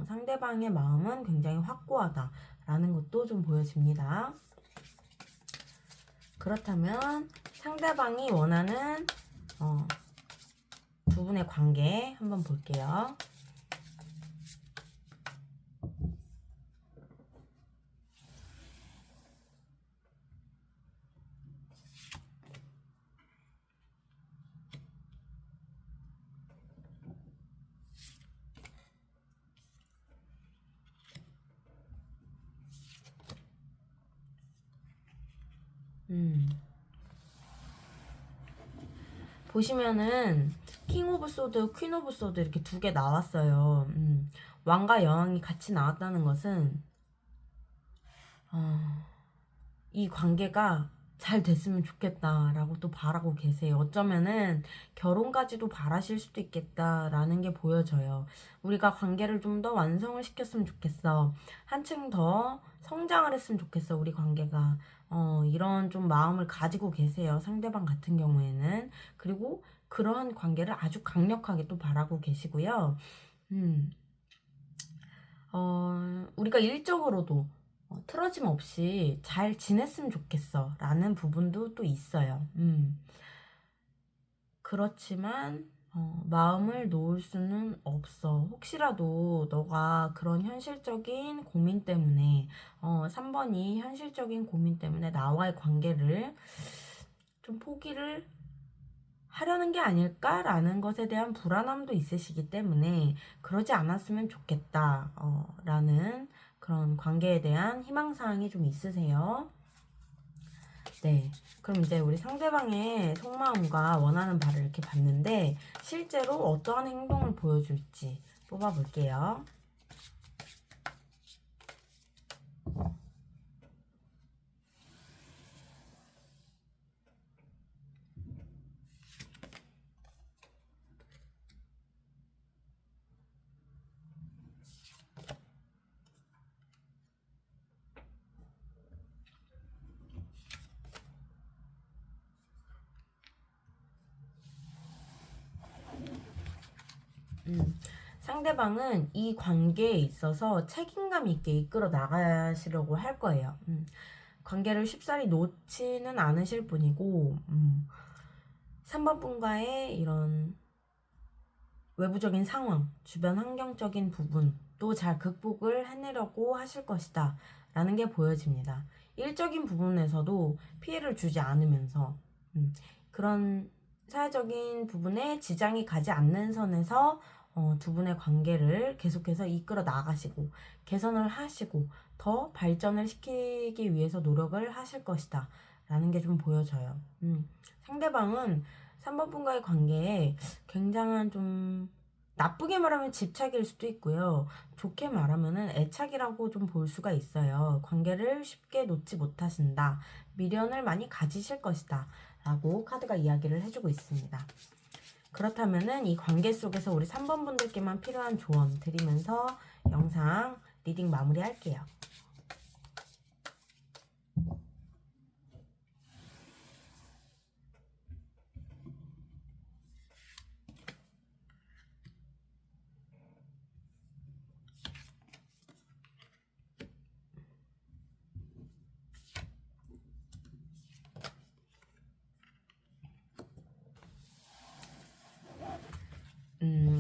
상대방의 마음은 굉장히 확고하다라는 것도 좀 보여집니다. 그렇다면 상대방이 원하는 두 분의 관계 한번 볼게요. 보시면은 킹 오브 소드, 퀸 오브 소드 이렇게 두 개 나왔어요. 왕과 여왕이 같이 나왔다는 것은 이 관계가 잘 됐으면 좋겠다라고 또 바라고 계세요. 어쩌면은 결혼까지도 바라실 수도 있겠다라는 게 보여져요. 우리가 관계를 좀 더 완성을 시켰으면 좋겠어. 한층 더 성장을 했으면 좋겠어, 우리 관계가. 이런 좀 마음을 가지고 계세요. 상대방 같은 경우에는. 그리고 그러한 관계를 아주 강력하게 또 바라고 계시고요. 우리가 일적으로도 틀어짐 없이 잘 지냈으면 좋겠어 라는 부분도 또 있어요. 그렇지만 마음을 놓을 수는 없어. 혹시라도 너가 그런 현실적인 고민 때문에 3번이 현실적인 고민 때문에 나와의 관계를 좀 포기를 하려는 게 아닐까라는 것에 대한 불안함도 있으시기 때문에 그러지 않았으면 좋겠다 라는 그런 관계에 대한 희망사항이 좀 있으세요. 네, 그럼 이제 우리 상대방의 속마음과 원하는 바를 이렇게 봤는데 실제로 어떠한 행동을 보여줄지 뽑아볼게요. 상대방은 이 관계에 있어서 책임감 있게 이끌어 나가시려고 할 거예요. 관계를 쉽사리 놓지는 않으실 분이고 3번 분과의 이런 외부적인 상황, 주변 환경적인 부분도 잘 극복을 해내려고 하실 것이다 라는 게 보여집니다. 일적인 부분에서도 피해를 주지 않으면서 그런 사회적인 부분에 지장이 가지 않는 선에서 두 분의 관계를 계속해서 이끌어 나가시고 개선을 하시고 더 발전을 시키기 위해서 노력을 하실 것이다 라는 게 좀 보여져요. 상대방은 3번 분과의 관계에 굉장한 좀 나쁘게 말하면 집착일 수도 있고요. 좋게 말하면은 애착이라고 좀 볼 수가 있어요. 관계를 쉽게 놓지 못하신다. 미련을 많이 가지실 것이다. 라고 카드가 이야기를 해주고 있습니다. 그렇다면은 이 관계 속에서 우리 3번 분들께만 필요한 조언 드리면서 영상 리딩 마무리할게요.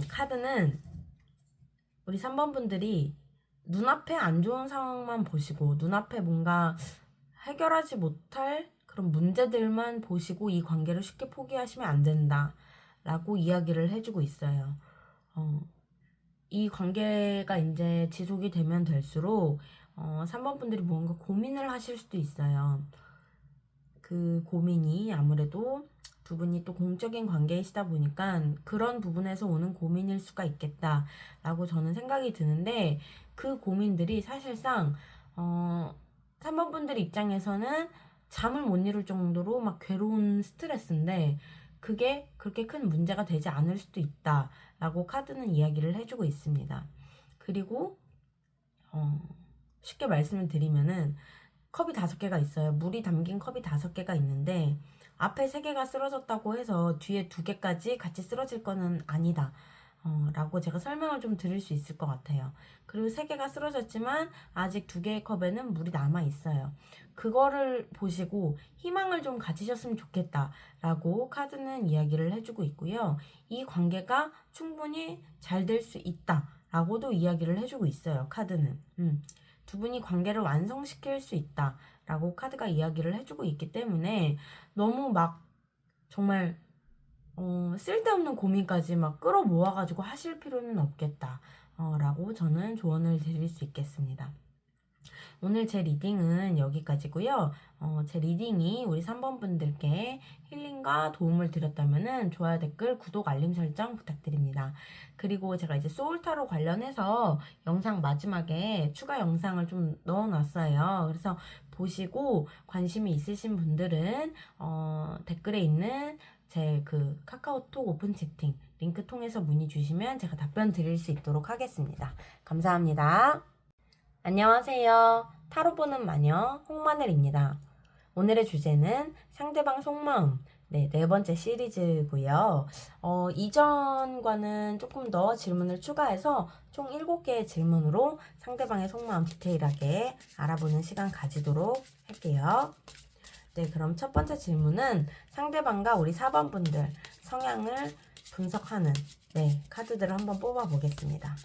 카드는 우리 3번 분들이 눈앞에 안 좋은 상황만 보시고 눈앞에 뭔가 해결하지 못할 그런 문제들만 보시고 이 관계를 쉽게 포기하시면 안 된다 라고 이야기를 해주고 있어요. 이 관계가 이제 지속이 되면 될수록 3번 분들이 뭔가 고민을 하실 수도 있어요. 그 고민이 아무래도 두 분이 또 공적인 관계이시다 보니까 그런 부분에서 오는 고민일 수가 있겠다라고 저는 생각이 드는데, 그 고민들이 사실상 3번 분들 입장에서는 잠을 못 이룰 정도로 막 괴로운 스트레스인데 그게 그렇게 큰 문제가 되지 않을 수도 있다라고 카드는 이야기를 해주고 있습니다. 그리고 쉽게 말씀을 드리면은 컵이 5개가 있어요. 물이 담긴 컵이 5개가 있는데 앞에 3개가 쓰러졌다고 해서 뒤에 2개까지 같이 쓰러질 거는 아니다. 라고 제가 설명을 좀 드릴 수 있을 것 같아요. 그리고 3개가 쓰러졌지만 아직 2개의 컵에는 물이 남아 있어요. 그거를 보시고 희망을 좀 가지셨으면 좋겠다 라고 카드는 이야기를 해주고 있고요. 이 관계가 충분히 잘 될 수 있다 라고도 이야기를 해주고 있어요. 카드는 두 분이 관계를 완성시킬 수 있다 라고 카드가 이야기를 해주고 있기 때문에 너무 막 정말 쓸데없는 고민까지 막 끌어모아가지고 하실 필요는 없겠다 라고 저는 조언을 드릴 수 있겠습니다. 오늘 제 리딩은 여기까지고요. 제 리딩이 우리 3번 분들께 힐링과 도움을 드렸다면 좋아요, 댓글, 구독, 알림 설정 부탁드립니다. 그리고 제가 이제 소울타로 관련해서 영상 마지막에 추가 영상을 좀 넣어놨어요. 그래서 보시고 관심이 있으신 분들은 댓글에 있는 제 그 카카오톡 오픈 채팅 링크 통해서 문의 주시면 제가 답변 드릴 수 있도록 하겠습니다. 감사합니다. 안녕하세요. 타로 보는 마녀 홍마늘입니다. 오늘의 주제는 상대방 속마음. 네, 4번째 시리즈고요. 이전과는 조금 더 질문을 추가해서 총 7개의 질문으로 상대방의 속마음 디테일하게 알아보는 시간 가지도록 할게요. 네, 그럼 첫 번째 질문은 상대방과 우리 4번 분들 성향을 분석하는 카드들을 한번 뽑아 보겠습니다.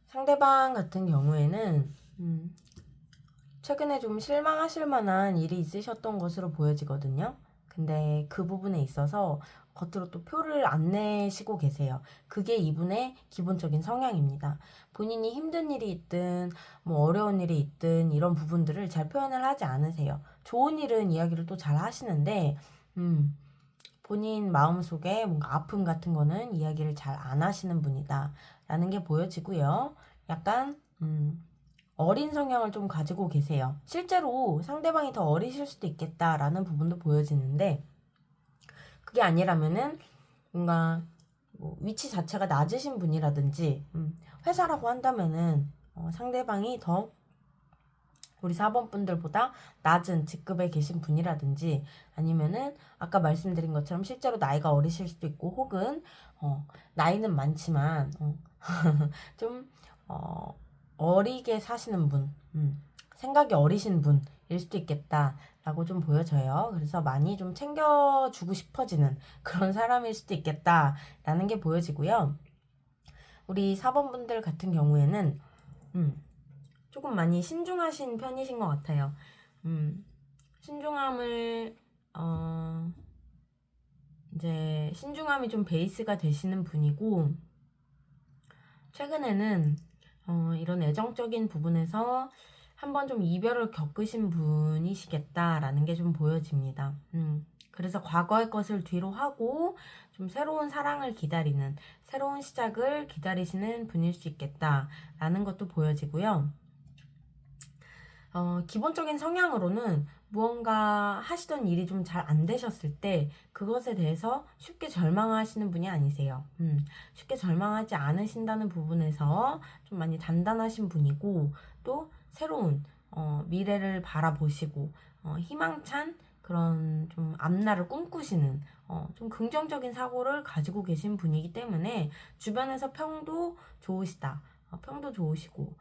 상대방 같은 경우에는 최근에 좀 실망하실 만한 일이 있으셨던 것으로 보여지거든요. 근데 그 부분에 있어서 겉으로 또 표를 안 내시고 계세요. 그게 이분의 기본적인 성향입니다. 본인이 힘든 일이 있든 뭐 어려운 일이 있든 이런 부분들을 잘 표현을 하지 않으세요. 좋은 일은 이야기를 또 잘 하시는데 본인 마음속에 뭔가 아픔 같은 거는 이야기를 잘 안 하시는 분이다 라는 게 보여지고요. 약간 어린 성향을 좀 가지고 계세요. 실제로 상대방이 더 어리실 수도 있겠다라는 부분도 보여지는데, 그게 아니라면은 뭔가 뭐 위치 자체가 낮으신 분이라든지 회사라고 한다면은 상대방이 더 우리 4번 분들보다 낮은 직급에 계신 분이라든지 아니면은 아까 말씀드린 것처럼 실제로 나이가 어리실 수도 있고 혹은 나이는 많지만 좀 어리게 사시는 분, 생각이 어리신 분일 수도 있겠다라고 좀 보여져요. 그래서 많이 좀 챙겨주고 싶어지는 그런 사람일 수도 있겠다라는 게 보여지고요. 우리 4번 분들 같은 경우에는 조금 많이 신중하신 편이신 것 같아요. 신중함을 이제 신중함이 좀 베이스가 되시는 분이고 최근에는 이런 애정적인 부분에서 한번 좀 이별을 겪으신 분이시겠다라는 게 좀 보여집니다. 그래서 과거의 것을 뒤로 하고 좀 새로운 사랑을 기다리는 새로운 시작을 기다리시는 분일 수 있겠다라는 것도 보여지고요. 기본적인 성향으로는 무언가 하시던 일이 좀 잘 안 되셨을 때 그것에 대해서 쉽게 절망하시는 분이 아니세요. 쉽게 절망하지 않으신다는 부분에서 좀 많이 단단하신 분이고 또 새로운 미래를 바라보시고 희망찬 그런 좀 앞날을 꿈꾸시는 좀 긍정적인 사고를 가지고 계신 분이기 때문에 주변에서 평도 좋으시다. 평도 좋으시고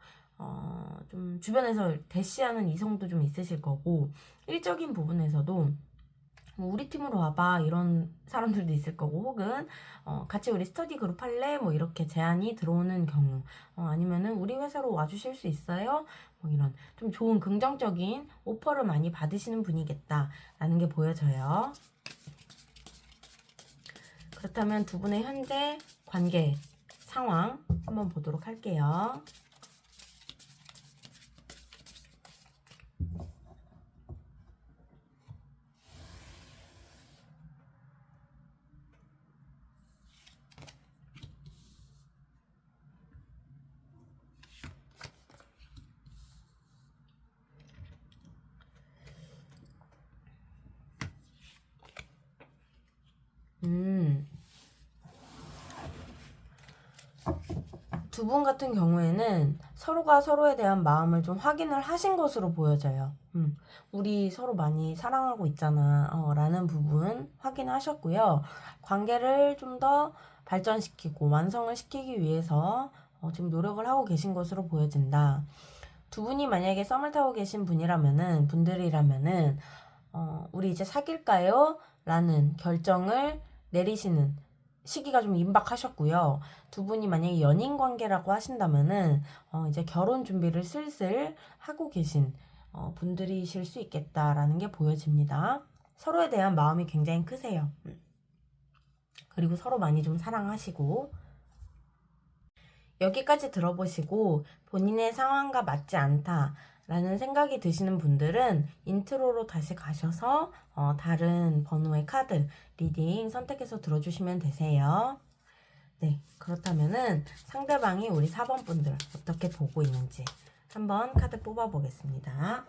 좀 주변에서 대시하는 이성도 좀 있으실 거고 일적인 부분에서도 뭐 우리 팀으로 와봐 이런 사람들도 있을 거고 혹은 같이 우리 스터디 그룹 할래 뭐 이렇게 제안이 들어오는 경우 아니면은 우리 회사로 와주실 수 있어요 뭐 이런 좀 좋은 긍정적인 오퍼를 많이 받으시는 분이겠다라는 게 보여져요. 그렇다면 두 분의 현재 관계 상황 한번 보도록 할게요. 두 분 같은 경우에는 서로가 서로에 대한 마음을 좀 확인을 하신 것으로 보여져요. 우리 서로 많이 사랑하고 있잖아. 라는 부분 확인하셨고요. 관계를 좀 더 발전시키고 완성을 시키기 위해서 지금 노력을 하고 계신 것으로 보여진다. 두 분이 만약에 썸을 타고 계신 분들이라면은, 우리 이제 사귈까요? 라는 결정을 내리시는 시기가 좀 임박하셨고요. 두 분이 만약에 연인 관계라고 하신다면은 이제 결혼 준비를 슬슬 하고 계신 분들이실 수 있겠다라는 게 보여집니다. 서로에 대한 마음이 굉장히 크세요. 그리고 서로 많이 좀 사랑하시고 여기까지 들어보시고 본인의 상황과 맞지 않다 라는 생각이 드시는 분들은 인트로로 다시 가셔서 다른 번호의 카드 리딩 선택해서 들어주시면 되세요. 네, 그렇다면은 상대방이 우리 4번 분들 어떻게 보고 있는지 한번 카드 뽑아 보겠습니다.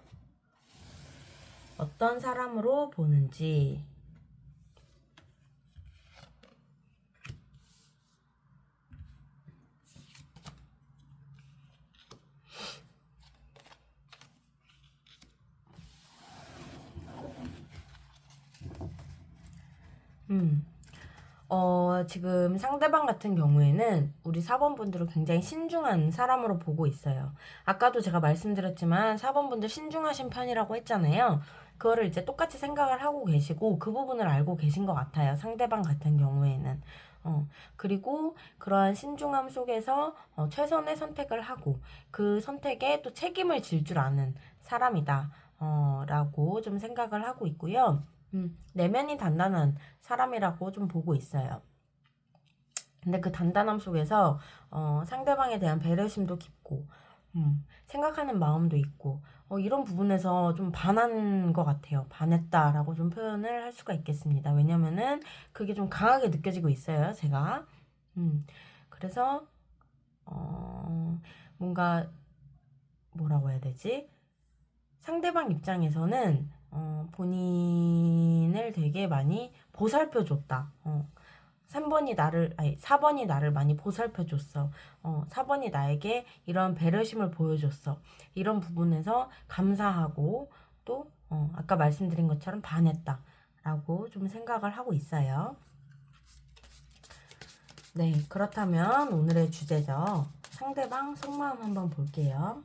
어떤 사람으로 보는지 지금 상대방 같은 경우에는 우리 4번 분들을 굉장히 신중한 사람으로 보고 있어요. 아까도 제가 말씀드렸지만 4번 분들 신중하신 편이라고 했잖아요. 그거를 이제 똑같이 생각을 하고 계시고 그 부분을 알고 계신 것 같아요. 상대방 같은 경우에는. 그리고 그러한 신중함 속에서 최선의 선택을 하고 그 선택에 또 책임을 질 줄 아는 사람이다. 라고 좀 생각을 하고 있고요. 내면이 단단한 사람이라고 좀 보고 있어요. 근데 그 단단함 속에서 상대방에 대한 배려심도 깊고 생각하는 마음도 있고 이런 부분에서 좀 반한 것 같아요. 반했다라고 좀 표현을 할 수가 있겠습니다. 왜냐면은 그게 좀 강하게 느껴지고 있어요. 제가 그래서 뭔가 뭐라고 해야 되지? 상대방 입장에서는 본인을 되게 많이 보살펴줬다. 4번이 나를 많이 보살펴줬어. 4번이 나에게 이런 배려심을 보여줬어. 이런 부분에서 감사하고 또 아까 말씀드린 것처럼 반했다 라고 좀 생각을 하고 있어요. 네, 그렇다면 오늘의 주제죠. 상대방 속마음 한번 볼게요.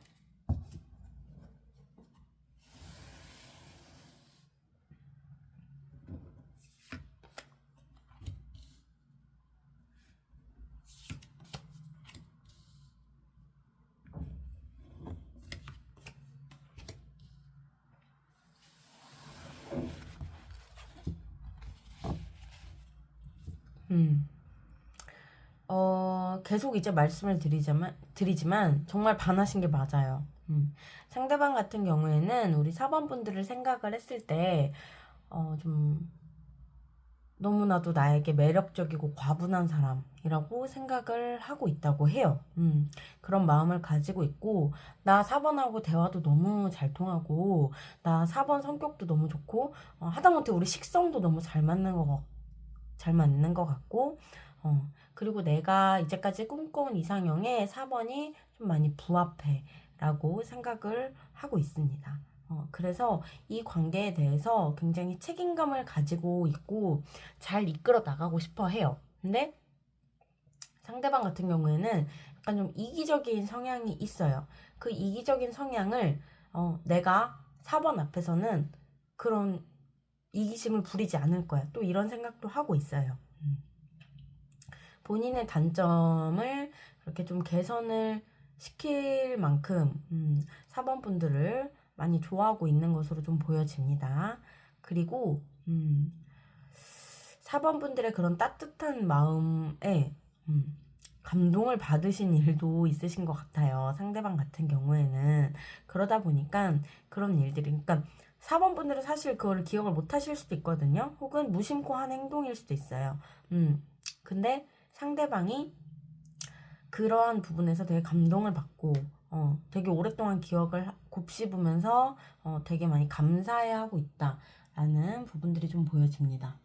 계속 이제 말씀을 드리지만 정말 반하신 게 맞아요. 상대방 같은 경우에는 우리 4번 분들을 생각을 했을 때, 좀 너무나도 나에게 매력적이고 과분한 사람이라고 생각을 하고 있다고 해요. 그런 마음을 가지고 있고, 나 4번하고 대화도 너무 잘 통하고, 나 4번 성격도 너무 좋고, 하다못해 우리 식성도 너무 잘 맞는 것 같고, 그리고 내가 이제까지 꿈꿔온 이상형에 4번이 좀 많이 부합해 라고 생각을 하고 있습니다. 그래서 이 관계에 대해서 굉장히 책임감을 가지고 있고 잘 이끌어 나가고 싶어 해요. 근데 상대방 같은 경우에는 약간 좀 이기적인 성향이 있어요. 그 이기적인 성향을 내가 4번 앞에서는 그런 이기심을 부리지 않을 거야. 또 이런 생각도 하고 있어요. 본인의 단점을 그렇게 좀 개선을 시킬 만큼 4번 분들을 많이 좋아하고 있는 것으로 좀 보여집니다. 그리고 4번 분들의 그런 따뜻한 마음에 감동을 받으신 일도 있으신 것 같아요. 상대방 같은 경우에는. 그러다 보니까 그런 일들이, 그러니까 4번 분들은 사실 그걸 기억을 못 하실 수도 있거든요. 혹은 무심코 한 행동일 수도 있어요. 근데 상대방이 그런 부분에서 되게 감동을 받고 되게 오랫동안 기억을 곱씹으면서 되게 많이 감사해하고 있다라는 부분들이 좀 보여집니다.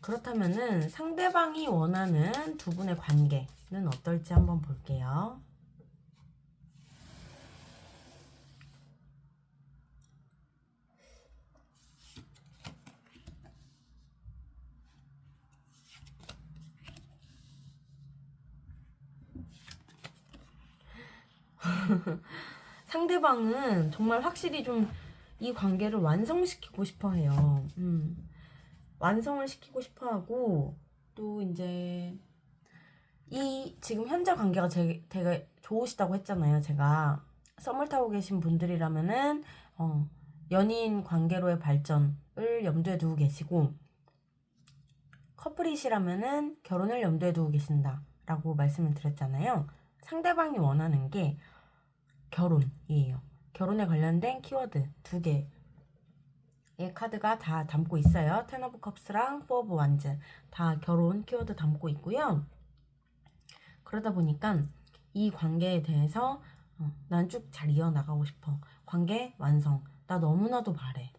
그렇다면은 상대방이 원하는 두 분의 관계는 어떨지 한번 볼게요. 상대방은 정말 확실히 좀 이 관계를 완성시키고 싶어 해요. 완성을 시키고 싶어 하고, 또 이제 이 지금 현재 관계가 되게 좋으시다고 했잖아요. 제가 썸을 타고 계신 분들이라면은 연인 관계로의 발전을 염두에 두고 계시고, 커플이시라면은 결혼을 염두에 두고 계신다라고 말씀을 드렸잖아요. 상대방이 원하는 게 결혼이에요. 결혼에 관련된 키워드 2개의 카드가 다 담고 있어요. 텐 오브 컵스랑 4 오브 완즈 다 결혼 키워드 담고 있고요. 그러다 보니까 이 관계에 대해서 난 쭉 잘 이어나가고 싶어. 관계 완성. 나 너무나도 바래.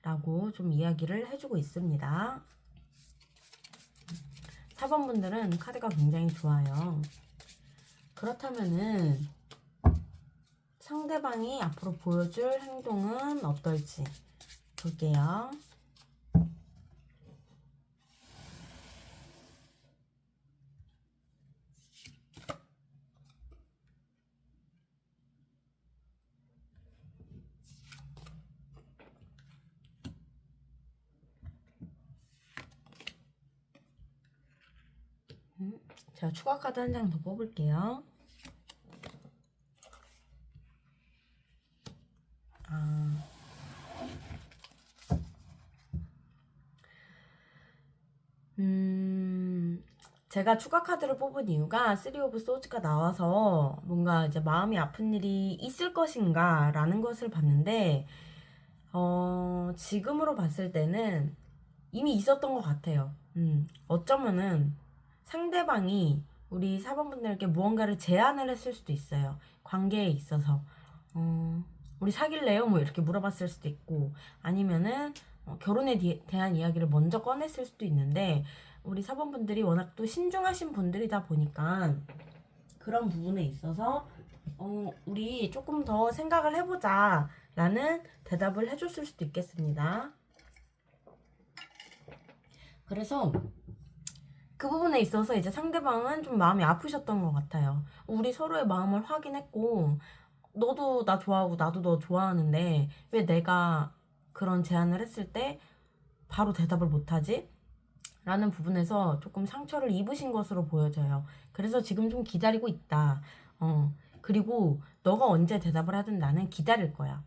라고 좀 이야기를 해주고 있습니다. 4번 분들은 카드가 굉장히 좋아요. 그렇다면은 상대방이 앞으로 보여줄 행동은 어떨지 볼게요. 제가 추가 카드 한 장 더 뽑을게요. 제가 추가 카드를 뽑은 이유가 3 오브 소즈가 나와서 뭔가 이제 마음이 아픈 일이 있을 것인가 라는 것을 봤는데 지금으로 봤을 때는 이미 있었던 것 같아요. 어쩌면은 상대방이 우리 4번분들에게 무언가를 제안을 했을 수도 있어요. 관계에 있어서 우리 사귈래요? 뭐 이렇게 물어봤을 수도 있고, 아니면은 결혼에 대한 이야기를 먼저 꺼냈을 수도 있는데 우리 4번분들이 워낙 또 신중하신 분들이다 보니까 그런 부분에 있어서 우리 조금 더 생각을 해보자 라는 대답을 해줬을 수도 있겠습니다. 그래서 그 부분에 있어서 이제 상대방은 좀 마음이 아프셨던 것 같아요. 우리 서로의 마음을 확인했고 너도 나 좋아하고 나도 너 좋아하는데 왜 내가 그런 제안을 했을 때 바로 대답을 못하지? 라는 부분에서 조금 상처를 입으신 것으로 보여져요. 그래서 지금 좀 기다리고 있다. 그리고 너가 언제 대답을 하든 나는 기다릴 거야.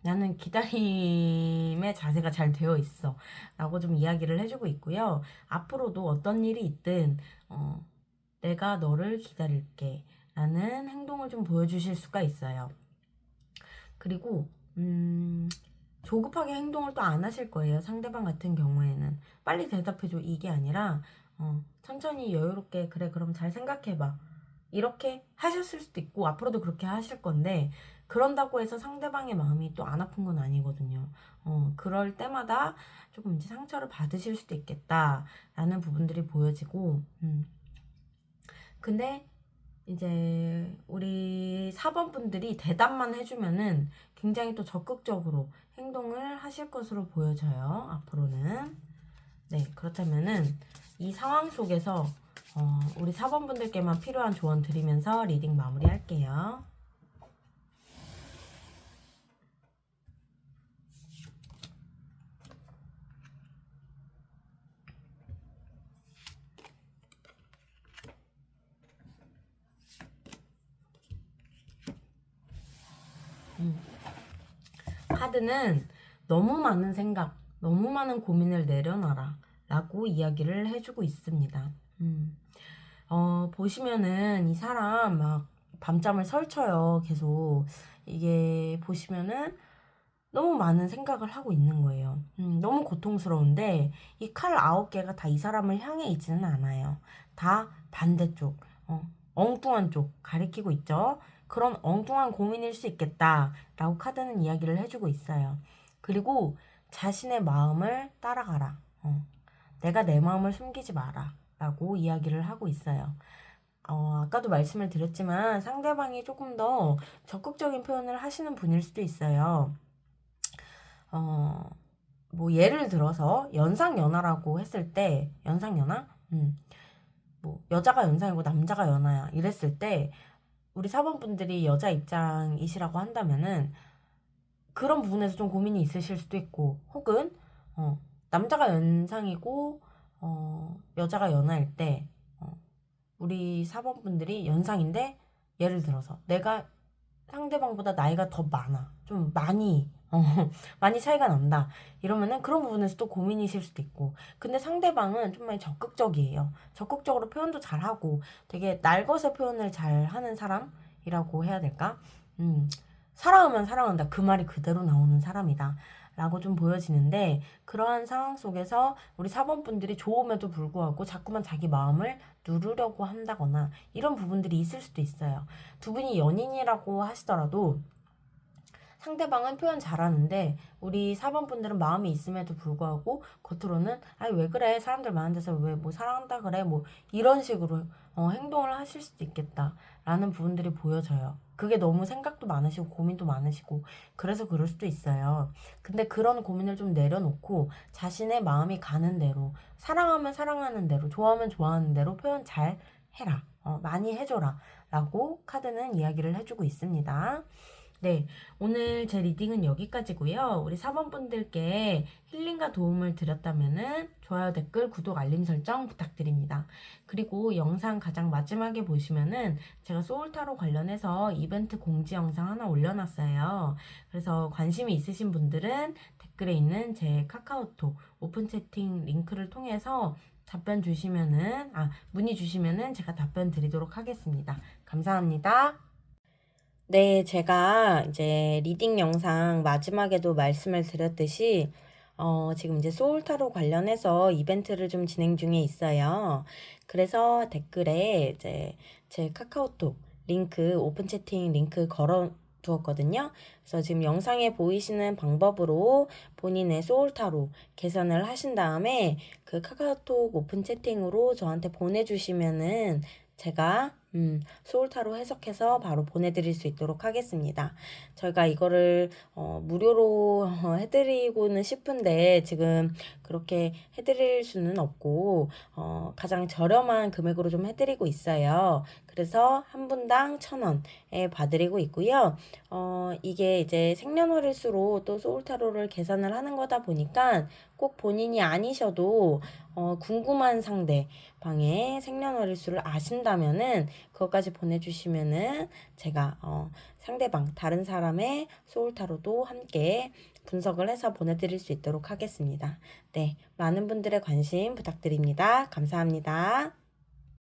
나는 기다림의 자세가 잘 되어 있어. 라고 좀 이야기를 해주고 있고요. 앞으로도 어떤 일이 있든, 내가 너를 기다릴게. 라는 행동을 좀 보여주실 수가 있어요. 그리고, 조급하게 행동을 또 안 하실 거예요. 상대방 같은 경우에는. 빨리 대답해줘. 이게 아니라, 천천히 여유롭게, 그래, 그럼 잘 생각해봐. 이렇게 하셨을 수도 있고, 앞으로도 그렇게 하실 건데, 그런다고 해서 상대방의 마음이 또 안 아픈 건 아니거든요. 그럴 때마다 조금 이제 상처를 받으실 수도 있겠다라는 부분들이 보여지고, 근데 이제 우리 4번 분들이 대답만 해주면은 굉장히 또 적극적으로 행동을 하실 것으로 보여져요. 앞으로는. 네, 그렇다면은 이 상황 속에서 우리 4번 분들께만 필요한 조언 드리면서 리딩 마무리할게요. 카드는 너무 많은 생각, 너무 많은 고민을 내려놔라 라고 이야기를 해주고 있습니다. 보시면은 이 사람 막 밤잠을 설쳐요. 계속 이게 보시면은 너무 많은 생각을 하고 있는 거예요. 너무 고통스러운데 이 칼 9개가 다 이 사람을 향해 있지는 않아요. 다 반대쪽, 엉뚱한 쪽 가리키고 있죠. 그런 엉뚱한 고민일 수 있겠다라고 카드는 이야기를 해주고 있어요. 그리고 자신의 마음을 따라가라. 내가 내 마음을 숨기지 마라. 라고 이야기를 하고 있어요. 아까도 말씀을 드렸지만 상대방이 조금 더 적극적인 표현을 하시는 분일 수도 있어요. 뭐 예를 들어서 연상연하라고 했을 때 연상연하? 뭐 여자가 연상이고 남자가 연하야 이랬을 때 우리 4번 분들이 여자 입장이시라고 한다면은 그런 부분에서 좀 고민이 있으실 수도 있고 혹은 남자가 연상이고 여자가 연하일 때 우리 4번 분들이 연상인데 예를 들어서 내가 상대방보다 나이가 더 많아. 좀 많이, 많이 차이가 난다. 이러면은 그런 부분에서 또 고민이실 수도 있고. 근데 상대방은 좀 많이 적극적이에요. 적극적으로 표현도 잘하고 되게 날것의 표현을 잘 하는 사람이라고 해야 될까? 사랑하면 사랑한다. 그 말이 그대로 나오는 사람이다. 라고 좀 보여지는데 그러한 상황 속에서 우리 4번 분들이 좋음에도 불구하고 자꾸만 자기 마음을 누르려고 한다거나 이런 부분들이 있을 수도 있어요. 두 분이 연인이라고 하시더라도 상대방은 표현 잘하는데 우리 4번 분들은 마음이 있음에도 불구하고 겉으로는 아니 왜 그래 사람들 많은 데서 왜 뭐 사랑한다 그래 뭐 이런 식으로 행동을 하실 수도 있겠다라는 부분들이 보여져요. 그게 너무 생각도 많으시고 고민도 많으시고 그래서 그럴 수도 있어요. 근데 그런 고민을 좀 내려놓고 자신의 마음이 가는 대로 사랑하면 사랑하는 대로 좋아하면 좋아하는 대로 표현 잘 해라. 많이 해줘라. 라고 카드는 이야기를 해주고 있습니다. 네, 오늘 제 리딩은 여기까지고요. 우리 4번 분들께 힐링과 도움을 드렸다면은 좋아요, 댓글, 구독, 알림 설정 부탁드립니다. 그리고 영상 가장 마지막에 보시면은 제가 소울타로 관련해서 이벤트 공지 영상 하나 올려놨어요. 그래서 관심이 있으신 분들은 댓글에 있는 제 카카오톡 오픈 채팅 링크를 통해서 답변 주시면은, 문의 주시면은 제가 답변 드리도록 하겠습니다. 감사합니다. 네, 제가 이제 리딩 영상 마지막에도 말씀을 드렸듯이, 지금 이제 소울타로 관련해서 이벤트를 좀 진행 중에 있어요. 그래서 댓글에 이제 제 카카오톡 링크, 오픈 채팅 링크 걸어 두었거든요. 그래서 지금 영상에 보이시는 방법으로 본인의 소울타로 계산을 하신 다음에 그 카카오톡 오픈 채팅으로 저한테 보내주시면은 제가 소울타로 해석해서 바로 보내드릴 수 있도록 하겠습니다. 저희가 이거를 무료로 해드리고는 싶은데 지금 그렇게 해드릴 수는 없고 가장 저렴한 금액으로 좀 해드리고 있어요. 그래서 한 분당 1,000원에 봐드리고 있고요. 이게 이제 생년월일수로 또 소울타로를 계산을 하는 거다 보니까 꼭 본인이 아니셔도 궁금한 상대방의 생년월일수를 아신다면은 그것까지 보내주시면은 제가 상대방 다른 사람의 소울타로도 함께 분석을 해서 보내드릴 수 있도록 하겠습니다. 네, 많은 분들의 관심 부탁드립니다. 감사합니다.